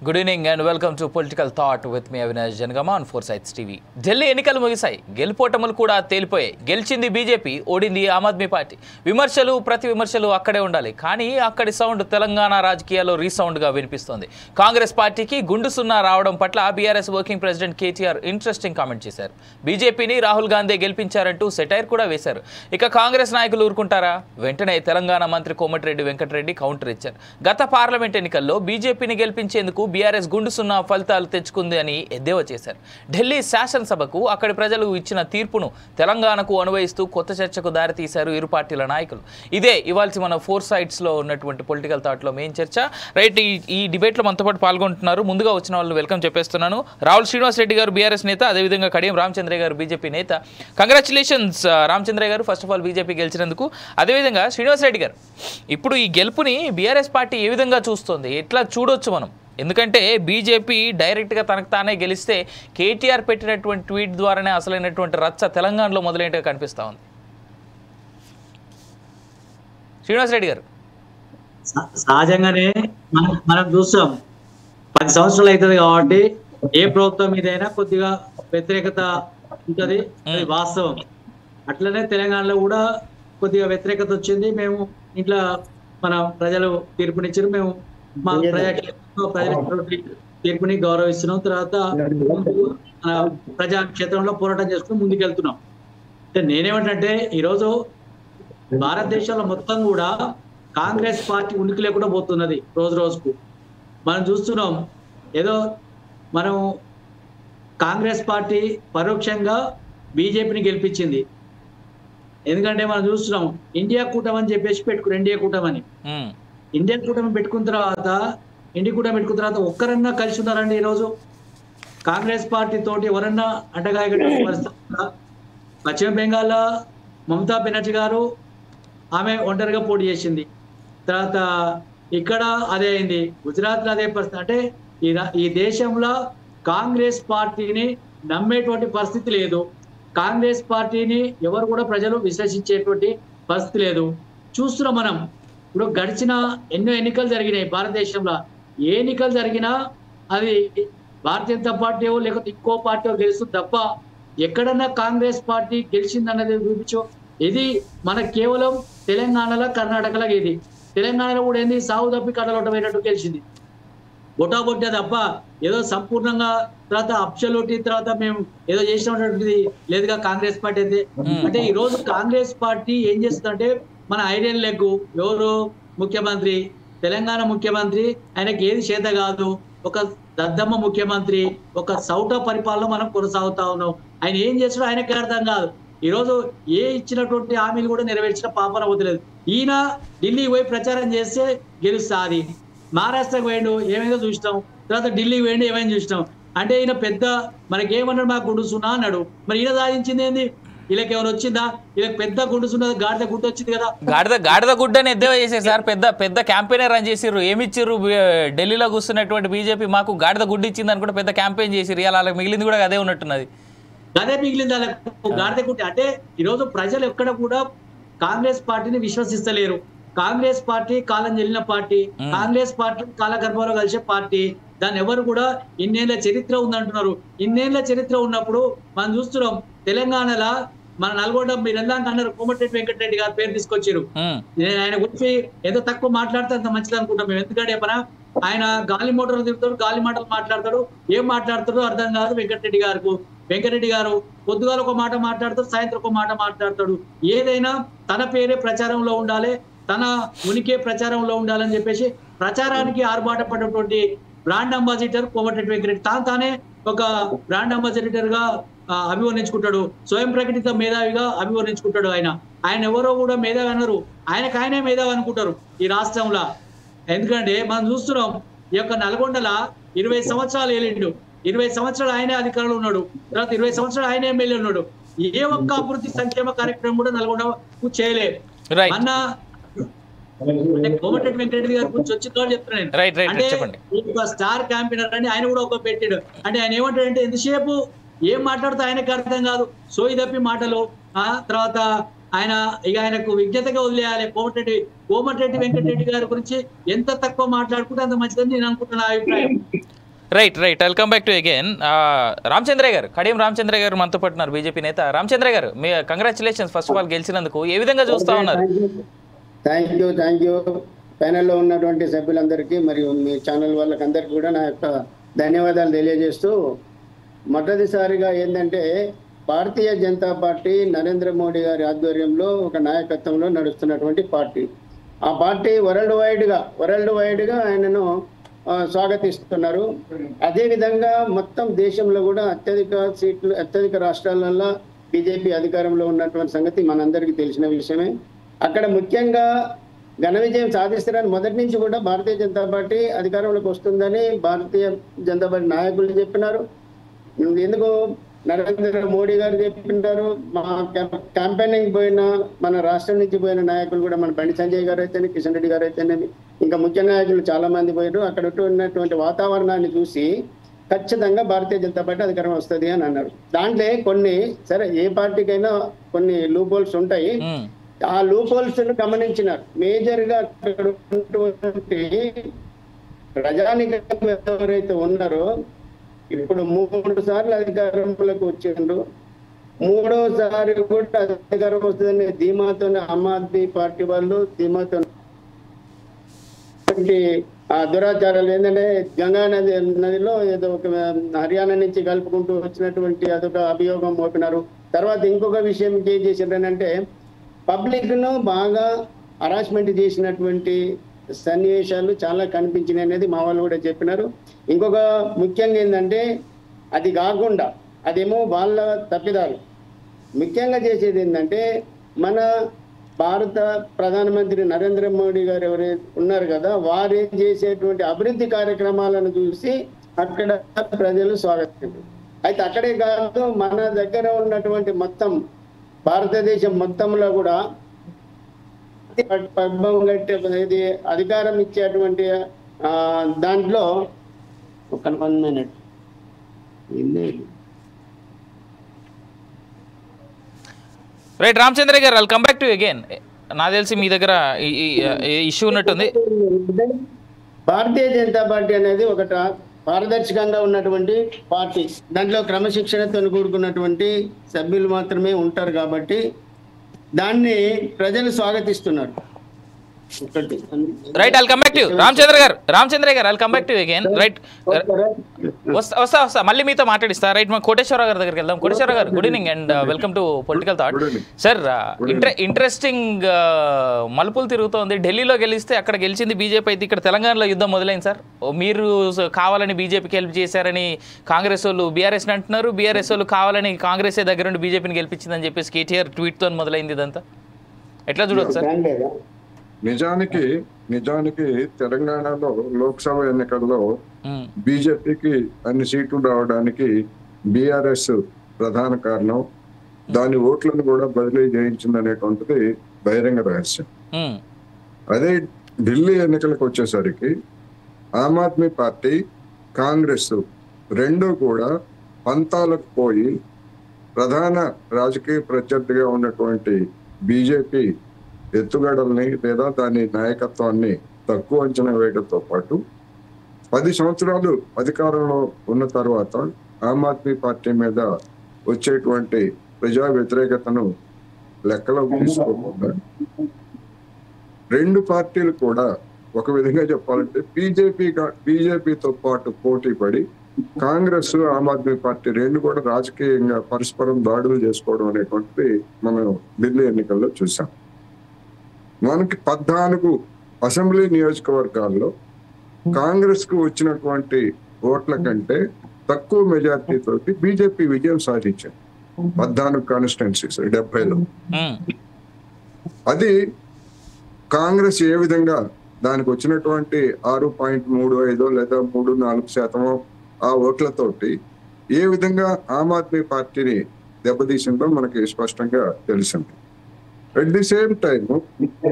Good evening and welcome to political thought with me Avinash Janagama on four sides TV. Delhi ఎన్నికలు ముగిశాయి, గెలుపోటములు కూడా తేలిపోయాయి. గెలిచింది బీజేపీ, ఓడింది ఆమ్ ఆద్మీ పార్టీ. ప్రతి విమర్శలు అక్కడే ఉండాలి, కానీ అక్కడి సౌండ్ తెలంగాణ రాజకీయాల్లో రీసౌండ్గా వినిపిస్తోంది. కాంగ్రెస్ పార్టీకి గుండు సున్నా రావడం పట్ల BRS working president KTR interesting comment చేశారు. బీజేపీని రాహుల్ గాంధీ గెలిపించారంటూ సెటైర్ కూడా వేశారు. ఇక కాంగ్రెస్ నాయకులు ఊరుకుంటారా? వెంటనే తెలంగాణ మంత్రి కోమటిరెడ్డి వెంకటరెడ్డి కౌంటర్ ఇచ్చారు. గత పార్లమెంట్ ఎన్నికల్లో బీజేపీని గెలిపించేందుకు బీఆర్ఎస్ గుండు సున్నా ఫలితాలు తెచ్చుకుంది అని ఎద్దేవా చేశారు. ఢిల్లీ శాసనసభకు అక్కడి ప్రజలు ఇచ్చిన తీర్పును తెలంగాణకు అనువయిస్తూ కొత్త చర్చకు దారితీశారు ఇరు పార్టీల నాయకులు. ఇదే ఇవాళ మన ఫోర్ సైట్స్లో ఉన్నటువంటి పొలిటికల్ థాట్లో మెయిన్ చర్చ. రైట్, ఈ డిబేట్లో మనతో పాటు పాల్గొంటున్నారు. ముందుగా వచ్చిన వాళ్ళు వెల్కమ్ చెప్పేస్తున్నాను. రావుల్ శ్రీనివాస్ రెడ్డి గారు బీఆర్ఎస్ నేత, అదేవిధంగా కడియం రామచంద్రయ్య గారు బీజేపీ నేత. కంగ్రాచులేషన్స్ రామచంద్రయ్య గారు, ఫస్ట్ ఆఫ్ ఆల్ బీజేపీ గెలిచినందుకు. అదేవిధంగా శ్రీనివాస్ రెడ్డి గారు, ఇప్పుడు ఈ గెలుపుని బీఆర్ఎస్ పార్టీ ఏ విధంగా చూస్తుంది, ఎట్లా చూడొచ్చు మనం? ఎందుకంటే బీజేపీ డైరెక్ట్గా తనకు తానే గెలిస్తే కేటీఆర్ పెట్టినటువంటి ట్వీట్ ద్వారానే అసలైనటువంటి రచ్చ తెలంగాణలో మొదలైనట్టుగా కనిపిస్తూ ఉంది. శ్రీనివాస్ రెడ్డి గారు, సహజంగానే మనం చూస్తాం, 10 సంవత్సరాలు అవుతుంది కాబట్టి ఏ ప్రభుత్వం మీదైనా కొద్దిగా వ్యతిరేకత ఉంటుంది, అది వాస్తవం. అట్లనే తెలంగాణలో కూడా కొద్దిగా వ్యతిరేకత వచ్చింది. మేము ఇంట్లో మన ప్రజలు తీర్పునిచ్చారు, మేము మా ప్రజల తీర్పుని గౌరవిస్తున్నాం. తర్వాత ప్రజాక్షేత్రంలో పోరాటం చేసుకుని ముందుకెళ్తున్నాం. నేనేమంటే ఈరోజు భారతదేశంలో మొత్తం కూడా కాంగ్రెస్ పార్టీ ఉనికి లేకుండా పోతున్నది రోజు రోజుకు. మనం చూస్తున్నాం, ఏదో మనం కాంగ్రెస్ పార్టీ పరోక్షంగా బీజేపీని గెలిపించింది. ఎందుకంటే మనం చూస్తున్నాం, ఇండియా కూటమి అని చెప్పేసి పెట్టుకుని ఇండియా కూటమి పెట్టుకున్న తర్వాత ఒక్కరన్నా కలిసి ఉన్నారండి ఈరోజు? కాంగ్రెస్ పార్టీ తోటి ఎవరన్నా అంటగా పశ్చిమ బెంగాల్లో మమతా బెనర్జీ గారు ఆమె ఒంటరిగా పోటీ చేసింది. తర్వాత ఇక్కడ అదే అయింది, గుజరాత్లో అదే పరిస్థితి. అంటే ఈ దేశంలో కాంగ్రెస్ పార్టీని నమ్మేటువంటి పరిస్థితి లేదు. కాంగ్రెస్ పార్టీని ఎవరు కూడా ప్రజలు విశ్వసించేటువంటి పరిస్థితి లేదు. చూస్తున్నాం మనం. ఇప్పుడు గడిచిన ఎన్నో ఎన్నికలు జరిగినాయి భారతదేశంలో. ఏ ఎన్నికలు జరిగినా అది భారతీయ జనతా పార్టీ లేకపోతే ఇంకో పార్టీ గెలుస్తుంది తప్ప ఎక్కడన్నా కాంగ్రెస్ పార్టీ గెలిచిందన్నది చూపించు. ఇది మనకు కేవలం తెలంగాణలో, కర్ణాటకలో ఇది. తెలంగాణలో కూడా ఏంది, సాగు తప్పి కడలొట్టమైనట్టు గెలిచింది బొటాబొట్టా తప్ప ఏదో సంపూర్ణంగా తర్వాత అబ్సల్యూట్ తర్వాత మేము ఏదో చేసినటువంటిది లేదుగా కాంగ్రెస్ పార్టీ అయితే. అంటే ఈ రోజు కాంగ్రెస్ పార్టీ ఏం చేస్తుందంటే, మన ఐడియల్ లెగ్ ఎవరు ముఖ్యమంత్రి, తెలంగాణ ముఖ్యమంత్రి, ఆయనకి ఏది చేత కాదు, ఒక దద్దమ్మ ముఖ్యమంత్రి, ఒక సౌట పరిపాలన మనం కొనసాగుతా ఉన్నాం. ఆయన ఏం చేస్తాడో ఆయనకి అర్థం కాదు. ఈరోజు ఏ ఇచ్చినటువంటి హామీలు కూడా నెరవేర్చిన పాపన వదిలేదు. ఈయన ఢిల్లీ పోయి ప్రచారం చేస్తే గెలుస్తుంది. మహారాష్ట్రకు పోయిండు, ఏమైందో చూసినాం. తర్వాత ఢిల్లీకి పోయిండు, ఏమైనా చూసినాం. అంటే ఈయన పెద్ద మనకేమన్నాడు, మాకు గుండు సున్నా అన్నాడు. మరి ఈయన సాధించింది ఏంది? వీళ్ళకి ఎవరు వచ్చిందా? వీళ్ళకి పెద్ద గుండు సున్నా, గాడిద గుడ్డ వచ్చింది కదా. గాడిద గుడ్డని ఎద్దేవా చేశారు సార్. పెద్ద క్యాంపెయిన్ రన్ చేసిర్రు. ఏమి ఇచ్చిర్రు? ఢిల్లీలో కూర్చున్నటువంటి బీజేపీ మాకు గాడిద గుడ్డు ఇచ్చింది అని కూడా పెద్ద క్యాంపెయిన్ చేసిర్రు. ఇలా మిగిలింది కూడా అదే ఉన్నట్టున్నది. అదే మిగిలింది వాళ్ళకు గాడిద గుడ్డ. అంటే ఈరోజు ప్రజలు ఎక్కడ కూడా కాంగ్రెస్ పార్టీని విశ్వసిస్తలేరు. కాంగ్రెస్ పార్టీ కాలం చెల్లిన పార్టీ, కాంగ్రెస్ పార్టీ కాలగర్భంలో కలిసే పార్టీ. దాన్ని ఎవరు కూడా ఇన్నేళ్ల చరిత్ర ఉందంటున్నారు. ఇన్నేళ్ల చరిత్ర ఉన్నప్పుడు మనం చూస్తున్నాం, తెలంగాణలో మన నల్గొండ మీరు ఎందాక అన్నారు, కోమటిరెడ్డి వెంకటరెడ్డి గారు పేరు తీసుకొచ్చారు. ఆయన గురించి ఏదో తక్కువ మాట్లాడితే అంత మంచిది అనుకుంటాం మేము. ఎందుకంటే ఆయన గాలి మోటార్లు తిరుగుతాడు, గాలి మాటలు మాట్లాడతాడు, ఏం మాట్లాడతాడో అర్థం కాదు వెంకటరెడ్డి గారు పొద్దుగాల ఒక మాట మాట్లాడతాడు, సాయంత్రం ఒక మాట మాట్లాడతాడు. ఏదైనా తన పేరే ప్రచారంలో ఉండాలి, తన ఉనికి ప్రచారంలో ఉండాలని చెప్పేసి ప్రచారానికి ఆర్భాట పడినటువంటి బ్రాండ్ అంబాసిడర్ కోమటిరెడ్డి వెంకటరెడ్డి. తానే ఒక బ్రాండ్ అంబాసిడర్ గా అభివర్ణించుకుంటాడు, స్వయం ప్రకటిత మేధావిగా అభివర్ణించుకుంటాడు. ఆయన ఎవరో కూడా మేధావి అన్నారు, ఆయనే మేధావి అనుకుంటారు ఈ రాష్ట్రంలో. ఎందుకంటే మనం చూస్తున్నాం, ఈ యొక్క నల్గొండల 20 సంవత్సరాలు ఏలిండు, 20 సంవత్సరాలు ఆయనే అధికారంలో ఉన్నాడు, తర్వాత 20 సంవత్సరాలు ఆయనే ఎమ్మెల్యే ఉన్నాడు. ఏ ఒక్క అభివృద్ధి సంక్షేమ కార్యక్రమం కూడా నల్గొండకు చేయలేదు. అన్న కోమటిరెడ్డి వెంకటరెడ్డి గారి గురించి వచ్చిన చెప్తున్నాను. అంటే స్టార్ క్యాంపెయినర్ అని ఆయన కూడా ఒక పెట్టాడు. అంటే ఆయన ఏమంటాడంటే, ఎంతసేపు ఏం మాట్లాడుతూ ఆయనకు అర్థం కాదు, సోయి తప్పి మాటలు. తర్వాత ఆయన ఇక ఆయనకు విజ్ఞతగా వదిలేయాలి. కోమటిరెడ్డి వెంకటరెడ్డి గారి గురించి ఎంత తక్కువ మాట్లాడుకుంటే అంత మంచిదని నేను అనుకుంటున్నా అభిప్రాయం. Right I'll come back to again. Ramachandraiah గారు, కడియం రామచంద్రయ్య గారు మనతో పట్టున్నారు, బీజేపీ నేత. రామచంద్రయ్య గారు, మీ కంగ్రాచులేషన్స్ ఫస్ట్ ఆఫ్ ఆల్ గెలిచినందుకు. ఏ విధంగా చూస్తా ఉన్నారు? థ్యాంక్ యూ ప్యానెల్లో ఉన్నటువంటి సభ్యులందరికీ మరియు మీ ఛానల్ వాళ్ళకందరికీ కూడా నా యొక్క ధన్యవాదాలు తెలియజేస్తూ, మొదటిసారిగా ఏంటంటే భారతీయ జనతా పార్టీ నరేంద్ర మోడీ గారి ఆధ్వర్యంలో ఒక నాయకత్వంలో నడుస్తున్నటువంటి పార్టీ. ఆ పార్టీ వరల్డ్ వైడ్గా ఆయనను స్వాగతిస్తున్నారు. అదేవిధంగా మొత్తం దేశంలో కూడా అత్యధిక రాష్ట్రాలలో బీజేపీ అధికారంలో ఉన్నటువంటి సంగతి మనందరికీ తెలిసిన విషయమే. అక్కడ ముఖ్యంగా ఘన విజయం సాధిస్తారని మొదటి నుంచి కూడా భారతీయ జనతా పార్టీ అధికారంలోకి వస్తుందని భారతీయ జనతా పార్టీ నాయకులు చెప్పినారు. ఎందుకు నరేంద్ర మోడీ గారు చెప్పినారు, మా క్యాంపెయినింగ్ పోయిన మన రాష్ట్రం నుంచి పోయిన నాయకులు కూడా, మన బండి సంజయ్ గారు అయితేనే, కిషన్ రెడ్డి గారు అయితేనేమి, ఇంకా ముఖ్య నాయకులు చాలా మంది పోయారు. అక్కడ ఉన్నటువంటి వాతావరణాన్ని చూసి ఖచ్చితంగా భారతీయ జనతా పార్టీ అధికారం వస్తుంది అని అన్నారు. దాంట్లో కొన్ని సరే ఏ పార్టీకైనా కొన్ని లూప్ హోల్స్ ఉంటాయి. ఆ లూప్ హోల్స్ గమనించినారు. మేజర్ గా అక్కడ ఉన్నటువంటి ప్రజానికం ఎవరైతే ఉన్నారో, ఇప్పుడు 3 సార్లు అధికారంలోకి వచ్చిండ్రు, 3వసారి కూడా అధికారం వస్తుందనే ధీమాతో ఆమ్ ఆద్మీ పార్టీ వాళ్ళు ధీమాతో ఆ దురాచారాలు ఏంటంటే గంగా నదిలో ఏదో ఒక హర్యానా నుంచి కలుపుకుంటూ వచ్చినటువంటి అదొక అభియోగం మోపినారు. తర్వాత ఇంకొక విషయం ఏం చేసిండ్రంటే పబ్లిక్ ను బాగా హరాస్మెంట్ చేసినటువంటి సన్నివేశాలు చాలా కనిపించినాయి అనేది మా వాళ్ళు కూడా చెప్పినారు. ఇంకొక ముఖ్యంగా ఏంటంటే అది కాకుండా అదేమో వాళ్ళ తప్పిదాలు. ముఖ్యంగా చేసేది ఏంటంటే మన భారత ప్రధానమంత్రి నరేంద్ర మోడీ గారు ఎవరైతే ఉన్నారు కదా, వారు చేసేటువంటి అభివృద్ధి కార్యక్రమాలను చూసి అక్కడ ప్రజలు స్వాగతించారు. అయితే అక్కడే కాదు, మన దగ్గర ఉన్నటువంటి మొత్తం భారతదేశం మొత్తంలో కూడా ఇది అధికారం ఇచ్చేటువంటి దాంట్లో ఒక 1 minute right Ramachandraiah garu, I'll come back to again. నాకు తెలిసి మీ దగ్గర ఇష్యూ ఉన్నట్టుంది. భారతీయ జనతా పార్టీ అనేది ఒకట పారదర్శకంగా ఉన్నటువంటి పార్టీ. దాంట్లో క్రమశిక్షణతో కూడుకున్నటువంటి సభ్యులు మాత్రమే ఉంటారు కాబట్టి దాన్ని ప్రజలు స్వాగతిస్తున్నారు. Right, I'll come back to Ramachandraiah garu, I'll come back to again. Right, వస్తా మళ్ళీ మీతో మాట్లాడిస్తా. రైట్, మా కోటేశ్వరరావు గారి దగ్గరికి వెళ్దాం. కోటేశ్వరరావు గారు, good evening and welcome to political thought. Sir, interesting మలుపులు తిరుగుతోంది. ఢిల్లీలో గెలిస్తే అక్కడ గెలిచింది బీజేపీ అయితే ఇక్కడ తెలంగాణలో యుద్ధం మొదలైంది. సార్, మీరు కావాలని బీజేపీకి హెల్ప్ చేశారని కాంగ్రెస్ వాళ్ళు బీఆర్ఎస్ని అంటున్నారు, బీఆర్ఎస్ వాళ్ళు కావాలని కాంగ్రెసే దగ్గర నుండి బీజేపీని గెలిపించిందని చెప్పేసి కేటీఆర్ ట్వీట్తో మొదలైంది. ఇదంతా ఎట్లా చూడొచ్చు సార్? నిజానికి తెలంగాణలో లోక్సభ ఎన్నికల్లో బీజేపీకి అన్ని సీట్లు రావడానికి బీఆర్ఎస్ ప్రధాన కారణం. దాని ఓట్లను కూడా బదిలీ చేయించిందనేటువంటిది బహిరంగ రహస్యం. అదే ఢిల్లీ ఎన్నికలకు వచ్చేసరికి ఆమ్ ఆద్మీ పార్టీ, కాంగ్రెస్ రెండు కూడా పంతాలకు పోయి ప్రధాన రాజకీయ ప్రత్యర్థిగా ఉన్నటువంటి బీజేపీ ఎత్తుగడల్ని లేదా దాని నాయకత్వాన్ని తక్కువ అంచనా వేయడంతో పాటు 10 సంవత్సరాలు అధికారంలో ఉన్న తర్వాత ఆమ్ ఆద్మీ పార్టీ మీద వచ్చేటువంటి ప్రజా వ్యతిరేకతను లెక్కలోకి తీసుకోకుండా రెండు పార్టీలు కూడా ఒక విధంగా చెప్పాలంటే బీజేపీతో పాటు పోటీ పడి కాంగ్రెస్, ఆమ్ ఆద్మీ పార్టీ రెండు కూడా రాజకీయంగా పరస్పరం దాడులు చేసుకోవడం అనేటువంటిది మనం ఢిల్లీ ఎన్నికల్లో చూసాం. మనకి 14 అసెంబ్లీ నియోజకవర్గాల్లో కాంగ్రెస్ కు వచ్చినటువంటి ఓట్ల కంటే తక్కువ మెజార్టీ తోటి బీజేపీ విజయం సాధించింది. 14 కాన్స్టిట్యున్సీస్ 70లో. అది కాంగ్రెస్ ఏ విధంగా దానికి వచ్చినటువంటి 6.35 లేదా 3-4% ఆ ఓట్లతోటి ఏ విధంగా ఆమ్ ఆద్మీ పార్టీని దెబ్బతీసిందో మనకి స్పష్టంగా తెలిసింది. At the same time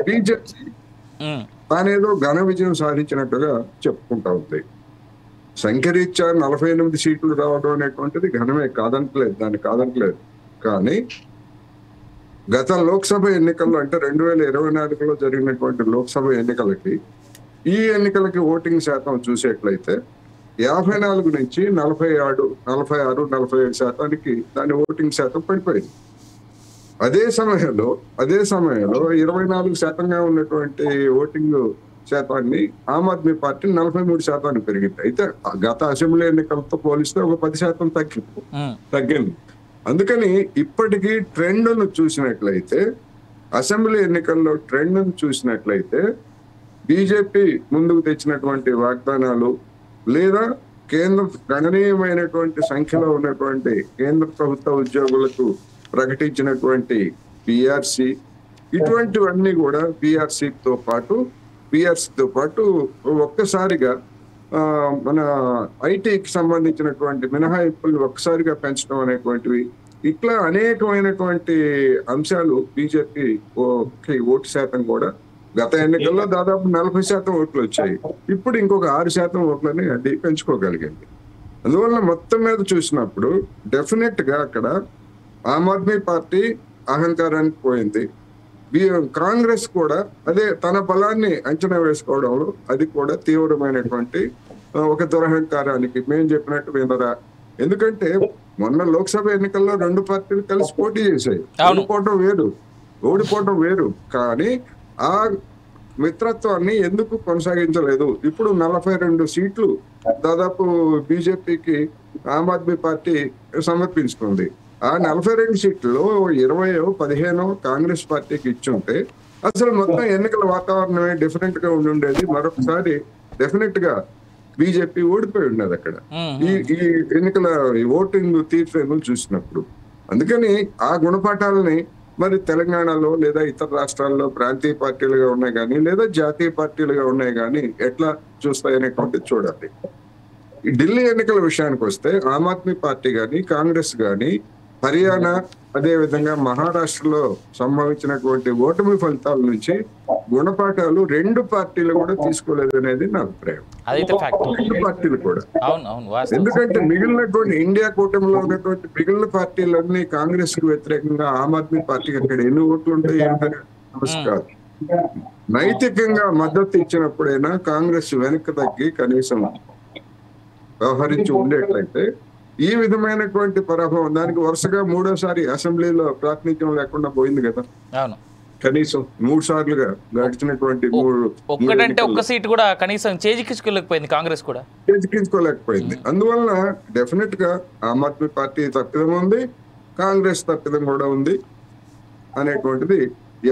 BJP తానేదో ఘన విజయం సాధించినట్టుగా చెప్పుకుంటా ఉంది. సంఖ్యరీత్యా 48 సీట్లు రావడం అనేటువంటిది ఘనమే, దాన్ని కాదనట్లేదు. కానీ గత లోక్సభ ఎన్నికల్లో అంటే 2024లో జరిగినటువంటి లోక్సభ ఎన్నికలకి ఈ ఎన్నికలకి ఓటింగ్ శాతం చూసేట్లయితే 54 నుంచి 46, 47 శాతానికి దాని ఓటింగ్ శాతం పడిపోయింది. అదే సమయంలో 24 శాతంగా ఉన్నటువంటి ఓటింగ్ శాతాన్ని ఆమ్ ఆద్మీ పార్టీ 43 శాతానికి పెరిగింది. అయితే గత అసెంబ్లీ ఎన్నికలతో పోలిస్తే ఒక 10 శాతం తగ్గింది. అందుకని ఇప్పటికీ ట్రెండ్ను చూసినట్లయితే, అసెంబ్లీ ఎన్నికల్లో ట్రెండ్ను చూసినట్లయితే బీజేపీ ముందుకు తెచ్చినటువంటి వాగ్దానాలు లేదా కేంద్ర గణనీయమైనటువంటి సంఖ్యలో ఉన్నటువంటి కేంద్ర ప్రభుత్వ ఉద్యోగులకు ప్రకటించినటువంటి పిఆర్సి, ఇటువంటివన్నీ కూడా పిఆర్సితో పాటు ఒక్కసారిగా మన ఐటీకి సంబంధించినటువంటి మినహాయింపుల్ని ఒక్కసారిగా పెంచడం అనేటువంటివి, ఇట్లా అనేకమైనటువంటి అంశాలు బీజేపీ ఓటు శాతం కూడా గత ఎన్నికల్లో దాదాపు 40% ఓట్లు వచ్చాయి. ఇప్పుడు ఇంకొక 6% ఓట్లని అది పెంచుకోగలిగింది. అందువల్ల మొత్తం మీద చూసినప్పుడు డెఫినెట్ గా అక్కడ ఆమ్ ఆద్మీ పార్టీ అహంకారానికి పోయింది. కాంగ్రెస్ కూడా అదే తన బలాన్ని అంచనా వేసుకోవడంలో అది కూడా తీవ్రమైనటువంటి ఒక దురహంకారానికి మేము చెప్పినట్టు వినరా. ఎందుకంటే మొన్న లోక్సభ ఎన్నికల్లో 2 పార్టీలు కలిసి పోటీ చేశాయి. ఓడిపోవటం వేరు కానీ ఆ మిత్రత్వాన్ని ఎందుకు కొనసాగించలేదు? ఇప్పుడు 42 సీట్లు దాదాపు బీజేపీకి ఆమ్ ఆద్మీ పార్టీ సమర్పించుకుంది. ఆ 42 సీట్లలో 20-15 కాంగ్రెస్ పార్టీకి ఇచ్చుంటే అసలు మొత్తం ఎన్నికల వాతావరణమే డిఫరెంట్ గా ఉండేది. మరొకసారి డెఫినెట్ గా బీజేపీ ఓడిపోయి ఉండేది అక్కడ ఈ ఎన్నికల ఓటింగ్ తీర్పును చూసినప్పుడు. అందుకని ఆ గుణపాఠాలని మరి తెలంగాణలో లేదా ఇతర రాష్ట్రాల్లో ప్రాంతీయ పార్టీలుగా ఉన్నాయి కానీ లేదా జాతీయ పార్టీలుగా ఉన్నాయి కానీ ఎట్లా చూస్తాయనేటువంటిది చూడాలి. ఈ ఢిల్లీ ఎన్నికల విషయానికి వస్తే ఆమ్ ఆద్మీ పార్టీ కానీ కాంగ్రెస్ కానీ హర్యానా అదే విధంగా మహారాష్ట్రలో సంభవించినటువంటి ఓటమి ఫలితాల నుంచి గుణపాఠాలు 2 పార్టీలు కూడా తీసుకోలేదు అనేది నా అభిప్రాయం. 2 పార్టీలు కూడా. ఎందుకంటే మిగిలినటువంటి ఇండియా కూటమిలో ఉన్నటువంటి మిగిలిన పార్టీలన్నీ కాంగ్రెస్ కు వ్యతిరేకంగా ఆమ్ ఆద్మీ పార్టీకి అక్కడ ఎన్ని ఓట్లు ఉంటాయి నమస్కారం. నైతికంగా మద్దతు ఇచ్చినప్పుడైనా కాంగ్రెస్ వెనక్కి తగ్గి కనీసం వ్యవహరించి ఉండేట్లయితే ఈ విధమైనటువంటి పరాభవం దానికి వరుసగా 3వ అసెంబ్లీలో ప్రాతినిధ్యం లేకుండా పోయింది కదా. కనీసం 3 సార్లుగా గడిచినటువంటి ఒక్క సీట్ కూడా కనీసం చేజిక్కించుకోలేకపోయింది కాంగ్రెస్ కూడా చేజిక్కించుకోలేకపోయింది. అందువల్ల డెఫినెట్ గా ఆమ్ ఆద్మీ పార్టీ తప్పిదం ఉంది, కాంగ్రెస్ తప్పిదం కూడా ఉంది అనేటువంటిది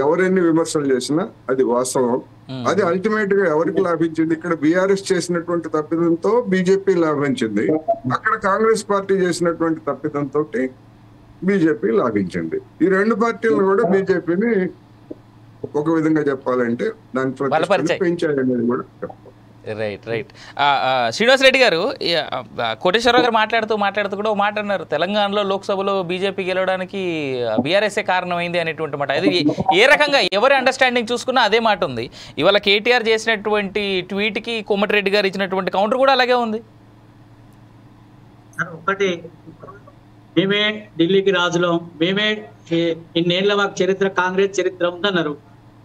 ఎవరెన్ని విమర్శలు చేసినా అది వాస్తవం. అది అల్టిమేట్ గా ఎవరికి లాభించింది? ఇక్కడ బీఆర్ఎస్ చేసినటువంటి తప్పిదంతో బీజేపీ లాభించింది, అక్కడ కాంగ్రెస్ పార్టీ చేసినటువంటి తప్పిదంతో బీజేపీ లాభించింది. ఈ 2 పార్టీలను కూడా బీజేపీని ఒక విధంగా చెప్పాలంటే దాని ప్రతిష్టను పెంచాయనేది కూడా చెప్పాలి. రైట్. శ్రీనివాస్ రెడ్డి గారు, కోటేశ్వరరావు గారు మాట్లాడుతూ కూడా మాట అన్నారు, తెలంగాణలో లోక్సభలో బీజేపీ గెలవడానికి బీఆర్ఎస్ఏ కారణమైంది అనేటువంటి మాట. ఇది ఏ రకంగా ఎవరి అండర్స్టాండింగ్ చూసుకున్నా అదే మాట ఉంది. ఇవాళ కేటీఆర్ చేసినటువంటి ట్వీట్కి కోమటిరెడ్డి గారు ఇచ్చినటువంటి కౌంటర్ కూడా అలాగే ఉంది. ఒకటి, మేమే ఢిల్లీకి రాజులం, మేమే ఇన్నేళ్ల మాకు చరిత్ర, కాంగ్రెస్ చరిత్ర ఉందన్నారు.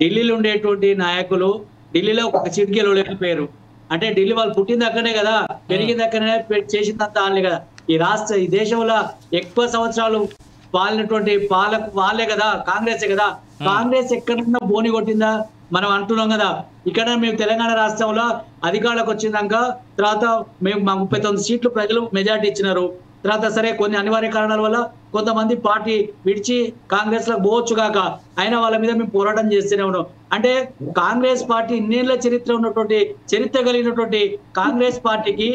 ఢిల్లీలో ఉండేటువంటి నాయకులు ఢిల్లీలో ఒక సీట్ గెలవలేకపోయారు. అంటే ఢిల్లీ వాళ్ళు పుట్టింది అక్కడే కదా, పెరిగింది అక్కడనే, చేసిందంతా వాళ్ళే కదా. ఈ దేశంలో ఎక్కువ సంవత్సరాలు పాలినటువంటి వాళ్ళే కదా, కాంగ్రెసే కదా. కాంగ్రెస్ ఎక్కడన్నా బోని కొట్టిందా మనం అంటున్నాం కదా. ఇక్కడ మేము తెలంగాణ రాష్ట్రంలో అధికారులకు వచ్చినాక తర్వాత మేము 39 సీట్లు ప్రజలు మెజార్టీ ఇచ్చినారు. తర్వాత సరే కొన్ని అనివార్య కారణాల వల్ల కొంతమంది పార్టీ విడిచి కాంగ్రెస్ లో పోవచ్చు కాక, అయినా వాళ్ళ మీద మేము పోరాటం చేస్తూనే ఉన్నాం. అంటే కాంగ్రెస్ పార్టీ ఇన్నేళ్ల చరిత్ర కలిగినటువంటి కాంగ్రెస్ పార్టీకి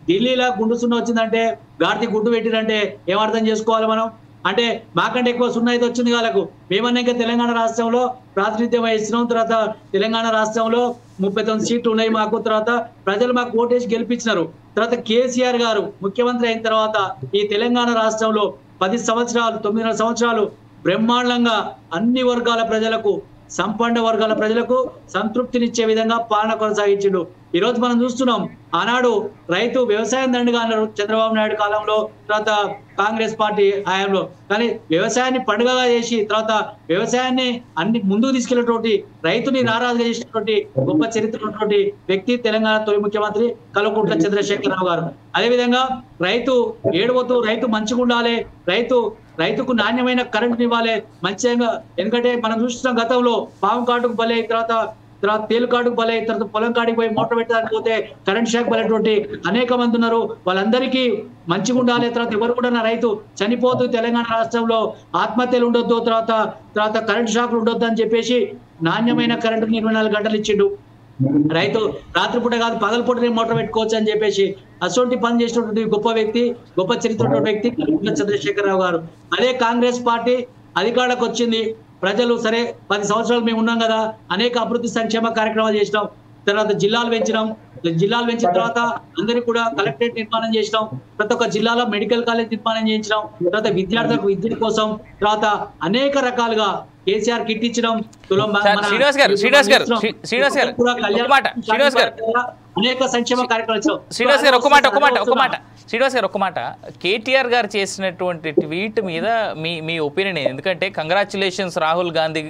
ఢిల్లీలో గుండు సున్నా వచ్చిందంటే, గాడికి గుడ్డు పెట్టిరంటే ఏమర్థం చేసుకోవాలి మనం? అంటే మాకంటే ఎక్కువ సున్నా అయితే వచ్చింది వాళ్ళకు. మేమన్నా ఇంకా తెలంగాణ రాష్ట్రంలో ప్రాతినిధ్యం వహిస్తున్నాం. తర్వాత తెలంగాణ రాష్ట్రంలో 39 సీట్లు ఉన్నాయి మాకు. తర్వాత ప్రజలు మాకు ఓటేసి గెలిపించినారు. తర్వాత కేసీఆర్ గారు ముఖ్యమంత్రి అయిన తర్వాత ఈ తెలంగాణ రాష్ట్రంలో 10 సంవత్సరాలు 9 సంవత్సరాలు బ్రహ్మాండంగా అన్ని వర్గాల ప్రజలకు, సంపన్న వర్గాల ప్రజలకు సంతృప్తినిచ్చే విధంగా పాలన కొనసాగించిండు. ఈ రోజు మనం చూస్తున్నాం, ఆనాడు రైతు వ్యవసాయం దండుగా అన్నారు చంద్రబాబు నాయుడు కాలంలో, తర్వాత కాంగ్రెస్ పార్టీ హయాంలో. కానీ వ్యవసాయాన్ని పండుగగా చేసి తర్వాత వ్యవసాయాన్ని అన్ని ముందుకు తీసుకెళ్లేటువంటి, రైతుని నారాజుగా చేసినటువంటి గొప్ప చరిత్ర ఉన్నటువంటి వ్యక్తి తెలంగాణ తొలి ముఖ్యమంత్రి కల్వకుంట్ల చంద్రశేఖరరావు గారు. అదేవిధంగా రైతు ఏడవతూ రైతు మంచిగా ఉండాలి, రైతుకు నాణ్యమైన కరెంట్ ఇవ్వాలి మంచిగా. ఎందుకంటే మనం చూస్తున్నాం గతంలో పాము కాటుకు బలై తర్వాత తేలు కాటుకు బలై తర్వాత పొలం కాడికి పోయి మోటార్ పెట్టడానికి పోతే కరెంట్ షాక్ బలైనటువంటి అనేక మంది ఉన్నారు. వాళ్ళందరికీ మంచిగా ఉండాలి. తర్వాత ఎవరు కూడా రైతు చనిపోతూ తెలంగాణ రాష్ట్రంలో ఆత్మహత్యలు ఉండొద్దు, తర్వాత కరెంట్ షాక్లు ఉండొద్దు అని చెప్పేసి నాణ్యమైన కరెంటు 24 గంటలు ఇచ్చిండు. రైతు రాత్రిపూట కాదు పగలపూట మోటార్ పెట్టుకోవచ్చు అని చెప్పేసి అటువంటి పని చేసినటువంటి గొప్ప వ్యక్తి, గొప్ప చరిత్ర వ్యక్తి కల్వకుంట్ల చంద్రశేఖరరావు గారు. అదే కాంగ్రెస్ పార్టీ అధికారులకు వచ్చింది, ప్రజలు సరే 10 సంవత్సరాలు మేము ఉన్నాం కదా, అనేక అభివృద్ధి సంక్షేమ కార్యక్రమాలు చేసినాం, తర్వాత జిల్లాలు పెంచిన తర్వాత అందరికీ కూడా కలెక్టరేట్ నిర్మాణం చేసినాం, ప్రతి ఒక్క జిల్లాలో మెడికల్ కాలేజ్ నిర్మాణం చేయించినాం, తర్వాత విద్యార్థులకు విద్య కోసం తర్వాత అనేక రకాలుగా కేసీఆర్ కిట్ ఇచ్చినాం. శ్రీనివాస్ గారు అనేక సంక్షేమ కార్యక్రమాలు. శ్రీనివాస్ గారు ఒక మాట, కేటీఆర్ గారు చేసినటువంటి ట్వీట్ మీద మీ ఒపీనియన్ ఏంది? ఎందుకంటే congratulations Rahul Gandhi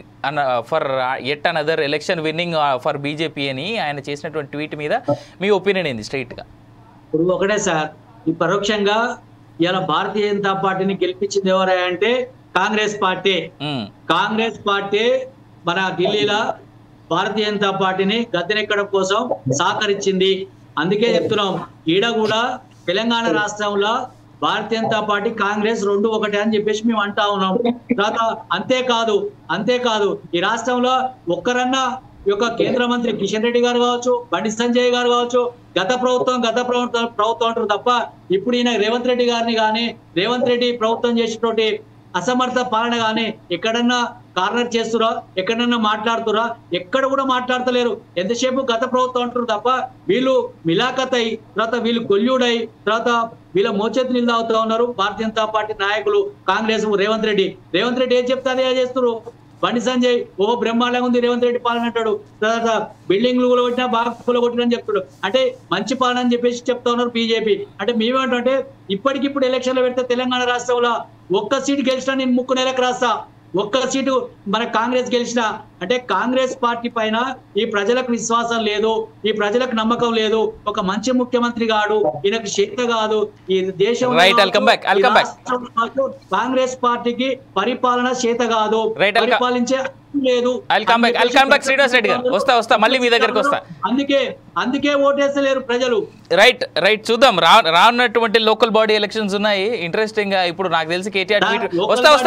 for at another election winnowing for BJP అని ఆయన చేసినటువంటి ట్వీట్ మీద మీ ఒపీనియన్ ఏంది స్ట్రైట్ గా? ఇప్పుడు ఒకటే సార్, ఈ పరోక్షంగా ఇలా భారతీయ జనతా పార్టీని గెలిపించింది ఎవరా అంటే కాంగ్రెస్ పార్టీ మన ఢిల్లీలో భారతీయ జనతా పార్టీని గద్దెనెక్కడం కోసం సహకరించింది. అందుకే చెప్తున్నాం, ఈడ కూడా తెలంగాణ రాష్ట్రంలో భారతీయ జనతా పార్టీ కాంగ్రెస్ 2 ఒకటే అని చెప్పేసి మేము అంటా ఉన్నాం. తర్వాత అంతేకాదు ఈ రాష్ట్రంలో ఒక్కరన్నా ఈ యొక్క కేంద్ర మంత్రి కిషన్ రెడ్డి గారు కావచ్చు, బండి సంజయ్ గారు కావచ్చు, గత ప్రభుత్వం అంటారు తప్ప ఇప్పుడు ఈయన రేవంత్ రెడ్డి ప్రభుత్వం చేసినటువంటి అసమర్థ పాలన గానీ ఎక్కడన్నా కార్నర్ చేస్తురా, ఎక్కడన్నా మాట్లాడుతురా, ఎక్కడ కూడా మాట్లాడతలేరు. ఎంతసేపు గత ప్రభుత్వం అంటారు తప్ప వీళ్ళు మిలాఖత్ అయి తర్వాత వీళ్ళు కొల్యూడై తర్వాత వీళ్ళ మోచేతి నీళ్ళు తాగుతూ ఉన్నారు భారతీయ జనతా పార్టీ నాయకులు, కాంగ్రెస్, రేవంత్ రెడ్డి ఏం చెప్తే అదే చేస్తున్నారు. బండి సంజయ్ బ్రహ్మాండంగా ఉంది రేవంత్ రెడ్డి పాలన అంటాడు, తర్వాత బిల్డింగ్లు కొట్టినా బాగా కొట్టినా అని చెప్తాడు. అంటే మంచి పాలన అని చెప్పేసి చెప్తా ఉన్నారు బీజేపీ. అంటే మేమేంటంటే ఇప్పటికిప్పుడు ఎలక్షన్లు పెడితే తెలంగాణ రాష్ట్రంలో ఒక్క సీటు గెలిచినా నేను 3 నెలలకు రాస్తా, ఒక్క సీటు మన కాంగ్రెస్ గెలిచినా. అంటే కాంగ్రెస్ పార్టీ పైన ఈ ప్రజలకు విశ్వాసం లేదు, ఈ ప్రజలకు నమ్మకం లేదు. ఒక మంచి ముఖ్యమంత్రి కాడు, ఈయనకు శక్తి కాదు, ఈ దేశం కాంగ్రెస్ పార్టీకి పరిపాలన చేత కాదు, పరిపాలించే లేదు. శ్రీనివాస్ రెడ్డి గారు వస్తా మళ్ళీ మీ దగ్గరకు వస్తా. అందుకే ఓటేస్తలేరు ప్రజలు. రైట్ చూద్దాం, రానున్నటువంటి లోకల్ బాడీ ఎలక్షన్స్ ఉన్నాయి. ఇంట్రెస్టింగ్ గా ఇప్పుడు నాకు తెలిసి కేటీఆర్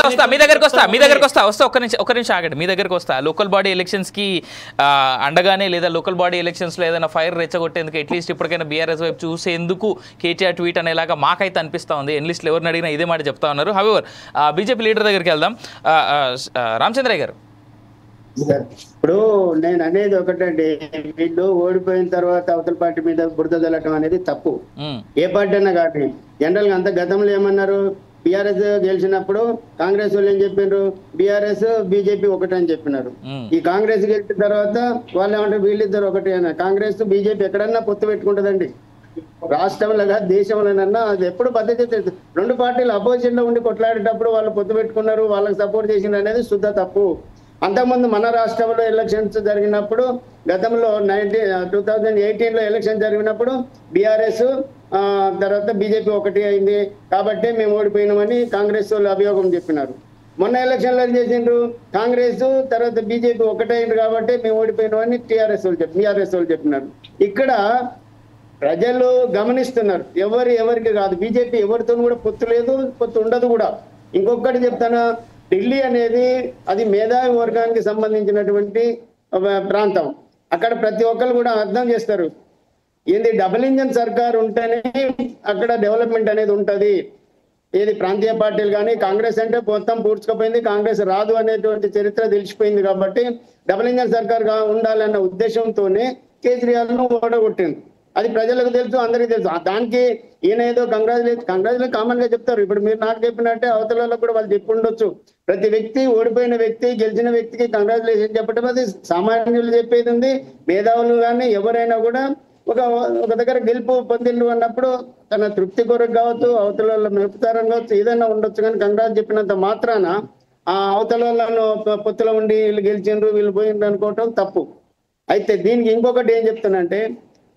వస్తా మీ దగ్గరకు వస్తా ఒక్క నిమిషం ఆగండి. మీ దగ్గరకు వస్తా. లోకల్ బాడీ ఎలక్షన్స్ కి అండగానే లేదా లోకల్ బాడీ ఎలక్షన్స్ లో ఏదైనా ఫైర్ రెచ్చగొట్టేందుకు అట్లీస్ట్ ఇప్పటికైనా బీఆర్ఎస్ వైపు చూసేందుకు కేటీఆర్ ట్వీట్ అనేలాగా మాకైతే అనిపిస్తా ఉంది. ఎన్లిస్ట్లు ఎవరిని అడిగినా ఇదే మాట చెప్తా ఉన్నారు. హవెవర్ బీజేపీ లీడర్ దగ్గరికి వెళ్దాం. రామచంద్రయ్య గారు, ఇప్పుడు నేను అనేది ఒకటండి, వీళ్ళు ఓడిపోయిన తర్వాత అవతల పార్టీ మీద బురద జల్లటం అనేది తప్పు. ఏ పార్టీ అయినా కానీ జనరల్ గా అంత గతంలో ఏమన్నారు, బీఆర్ఎస్ గెలిచినప్పుడు కాంగ్రెస్ వాళ్ళు ఏం చెప్పినారు, బీఆర్ఎస్ బీజేపీ ఒకటే అని చెప్పినారు. ఈ కాంగ్రెస్ గెలిచిన తర్వాత వాళ్ళు ఏమంటారు, వీళ్ళిద్దరు ఒకటే అన్నారు. కాంగ్రెస్ బీజేపీ ఎక్కడన్నా పొత్తు పెట్టుకుంటుందండి, రాష్ట్రంలో కాదు దేశంలోనన్నా. అది ఎప్పుడు పద్ధతి తెలుసు. 2 పార్టీలు అపోజిషన్ లో ఉండి కొట్లాడేటప్పుడు వాళ్ళు పొత్తు పెట్టుకున్నారు, వాళ్ళకి సపోర్ట్ చేసింది అనేది శుద్ధ తప్పు. అంతకుముందు మన రాష్ట్రంలో ఎలక్షన్స్ జరిగినప్పుడు గతంలో 2018లో ఎలక్షన్ జరిగినప్పుడు బీఆర్ఎస్ తర్వాత బీజేపీ ఒకటి అయింది కాబట్టి మేము ఓడిపోయినామని కాంగ్రెస్ వాళ్ళు అభియోగం చెప్పినారు. మొన్న ఎలక్షన్లో ఏం చేసిండ్రు, కాంగ్రెస్ తర్వాత బీజేపీ ఒకటే అయింది కాబట్టి మేము ఓడిపోయినామని బీఆర్ఎస్ వాళ్ళు చెప్పినారు. ఇక్కడ ప్రజలు గమనిస్తున్నారు, ఎవరికి కాదు, బీజేపీ ఎవరితో కూడా పొత్తు లేదు, పొత్తు ఉండదు కూడా. ఇంకొకటి చెప్తాను, ఢిల్లీ అనేది అది మేధావి వర్గానికి సంబంధించినటువంటి ప్రాంతం. అక్కడ ప్రతి ఒక్కరు కూడా అర్థం చేస్తారు, ఏంది డబుల్ ఇంజన్ సర్కార్ ఉంటేనే అక్కడ డెవలప్మెంట్ అనేది ఉంటది. ఏది ప్రాంతీయ పార్టీలు కానీ కాంగ్రెస్ అంటే మొత్తం పూడ్చుకుపోయింది, కాంగ్రెస్ రాదు అనేటువంటి చరిత్ర తెలిసిపోయింది. కాబట్టి డబుల్ ఇంజన్ సర్కార్ ఉండాలన్న ఉద్దేశంతోనే కేజ్రీవాల్ ను ఓడగొట్టింది. అది ప్రజలకు తెలుసు, అందరికీ తెలుసు. దానికి ఈయన ఏదో కంగ్రాచులేషన్ కామన్ గా చెప్తారు. ఇప్పుడు మీరు నాకు చెప్పినట్టే అవతల కూడా వాళ్ళు చెప్పుండొచ్చు. ప్రతి వ్యక్తి, ఓడిపోయిన వ్యక్తి గెలిచిన వ్యక్తికి కంగ్రాచులేషన్ చెప్పడం అది సామాన్యులు చెప్పేది ఉంది. మేధావులు కానీ ఎవరైనా కూడా ఒక దగ్గర గెలుపు పొందిండు అన్నప్పుడు తన తృప్తి కొరకు కావచ్చు, అవతల వాళ్ళు మెప్పుతారని కావచ్చు, ఏదైనా ఉండొచ్చు. కానీ కంగ్రాస్ చెప్పినంత మాత్రాన ఆ అవతల వాళ్ళను పొత్తులో ఉండి వీళ్ళు గెలిచిండ్రు వీళ్ళు పోయిండ్రు అనుకోవటం తప్పు. అయితే దీనికి ఇంకొకటి ఏం చెప్తానంటే,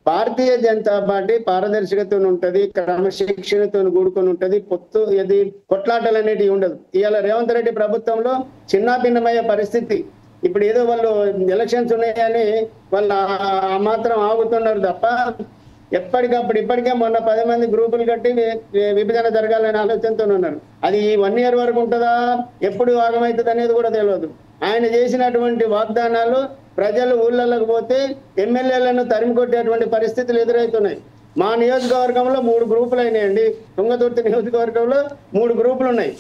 భారతీయ జనతా పార్టీ పారదర్శకత ఉంటది, క్రమశిక్షణతో కూడుకొని ఉంటది, పొత్తు ఇది కొట్లాటలు అనేటివి ఉండదు. ఇవాళ రేవంత్ రెడ్డి ప్రభుత్వంలో చిన్నాభిన్నమయ్యే పరిస్థితి. ఇప్పుడు ఏదో వాళ్ళు ఎలక్షన్స్ ఉన్నాయని వాళ్ళు ఆ మాత్రం ఆగుతున్నారు తప్ప ఎప్పటికప్పుడు ఇప్పటికే మొన్న 10 మంది గ్రూపులు కట్టి విభజన జరగాలనే ఆలోచనతో ఉన్నారు. అది ఈ 1 year వరకు ఉంటుందా, ఎప్పుడు ఆగమవుతుంది అనేది కూడా తెలియదు. ఆయన చేసినటువంటి వాగ్దానాలు ప్రజలు ఊళ్ళలోకి పోతే ఎమ్మెల్యేలను తరిమి కొట్టేటువంటి పరిస్థితులు ఎదురవుతున్నాయి. మా నియోజకవర్గంలో 3 గ్రూపులు అయినాయండి. తుంగతుర్తి నియోజకవర్గంలో 3 గ్రూపులు ఉన్నాయి.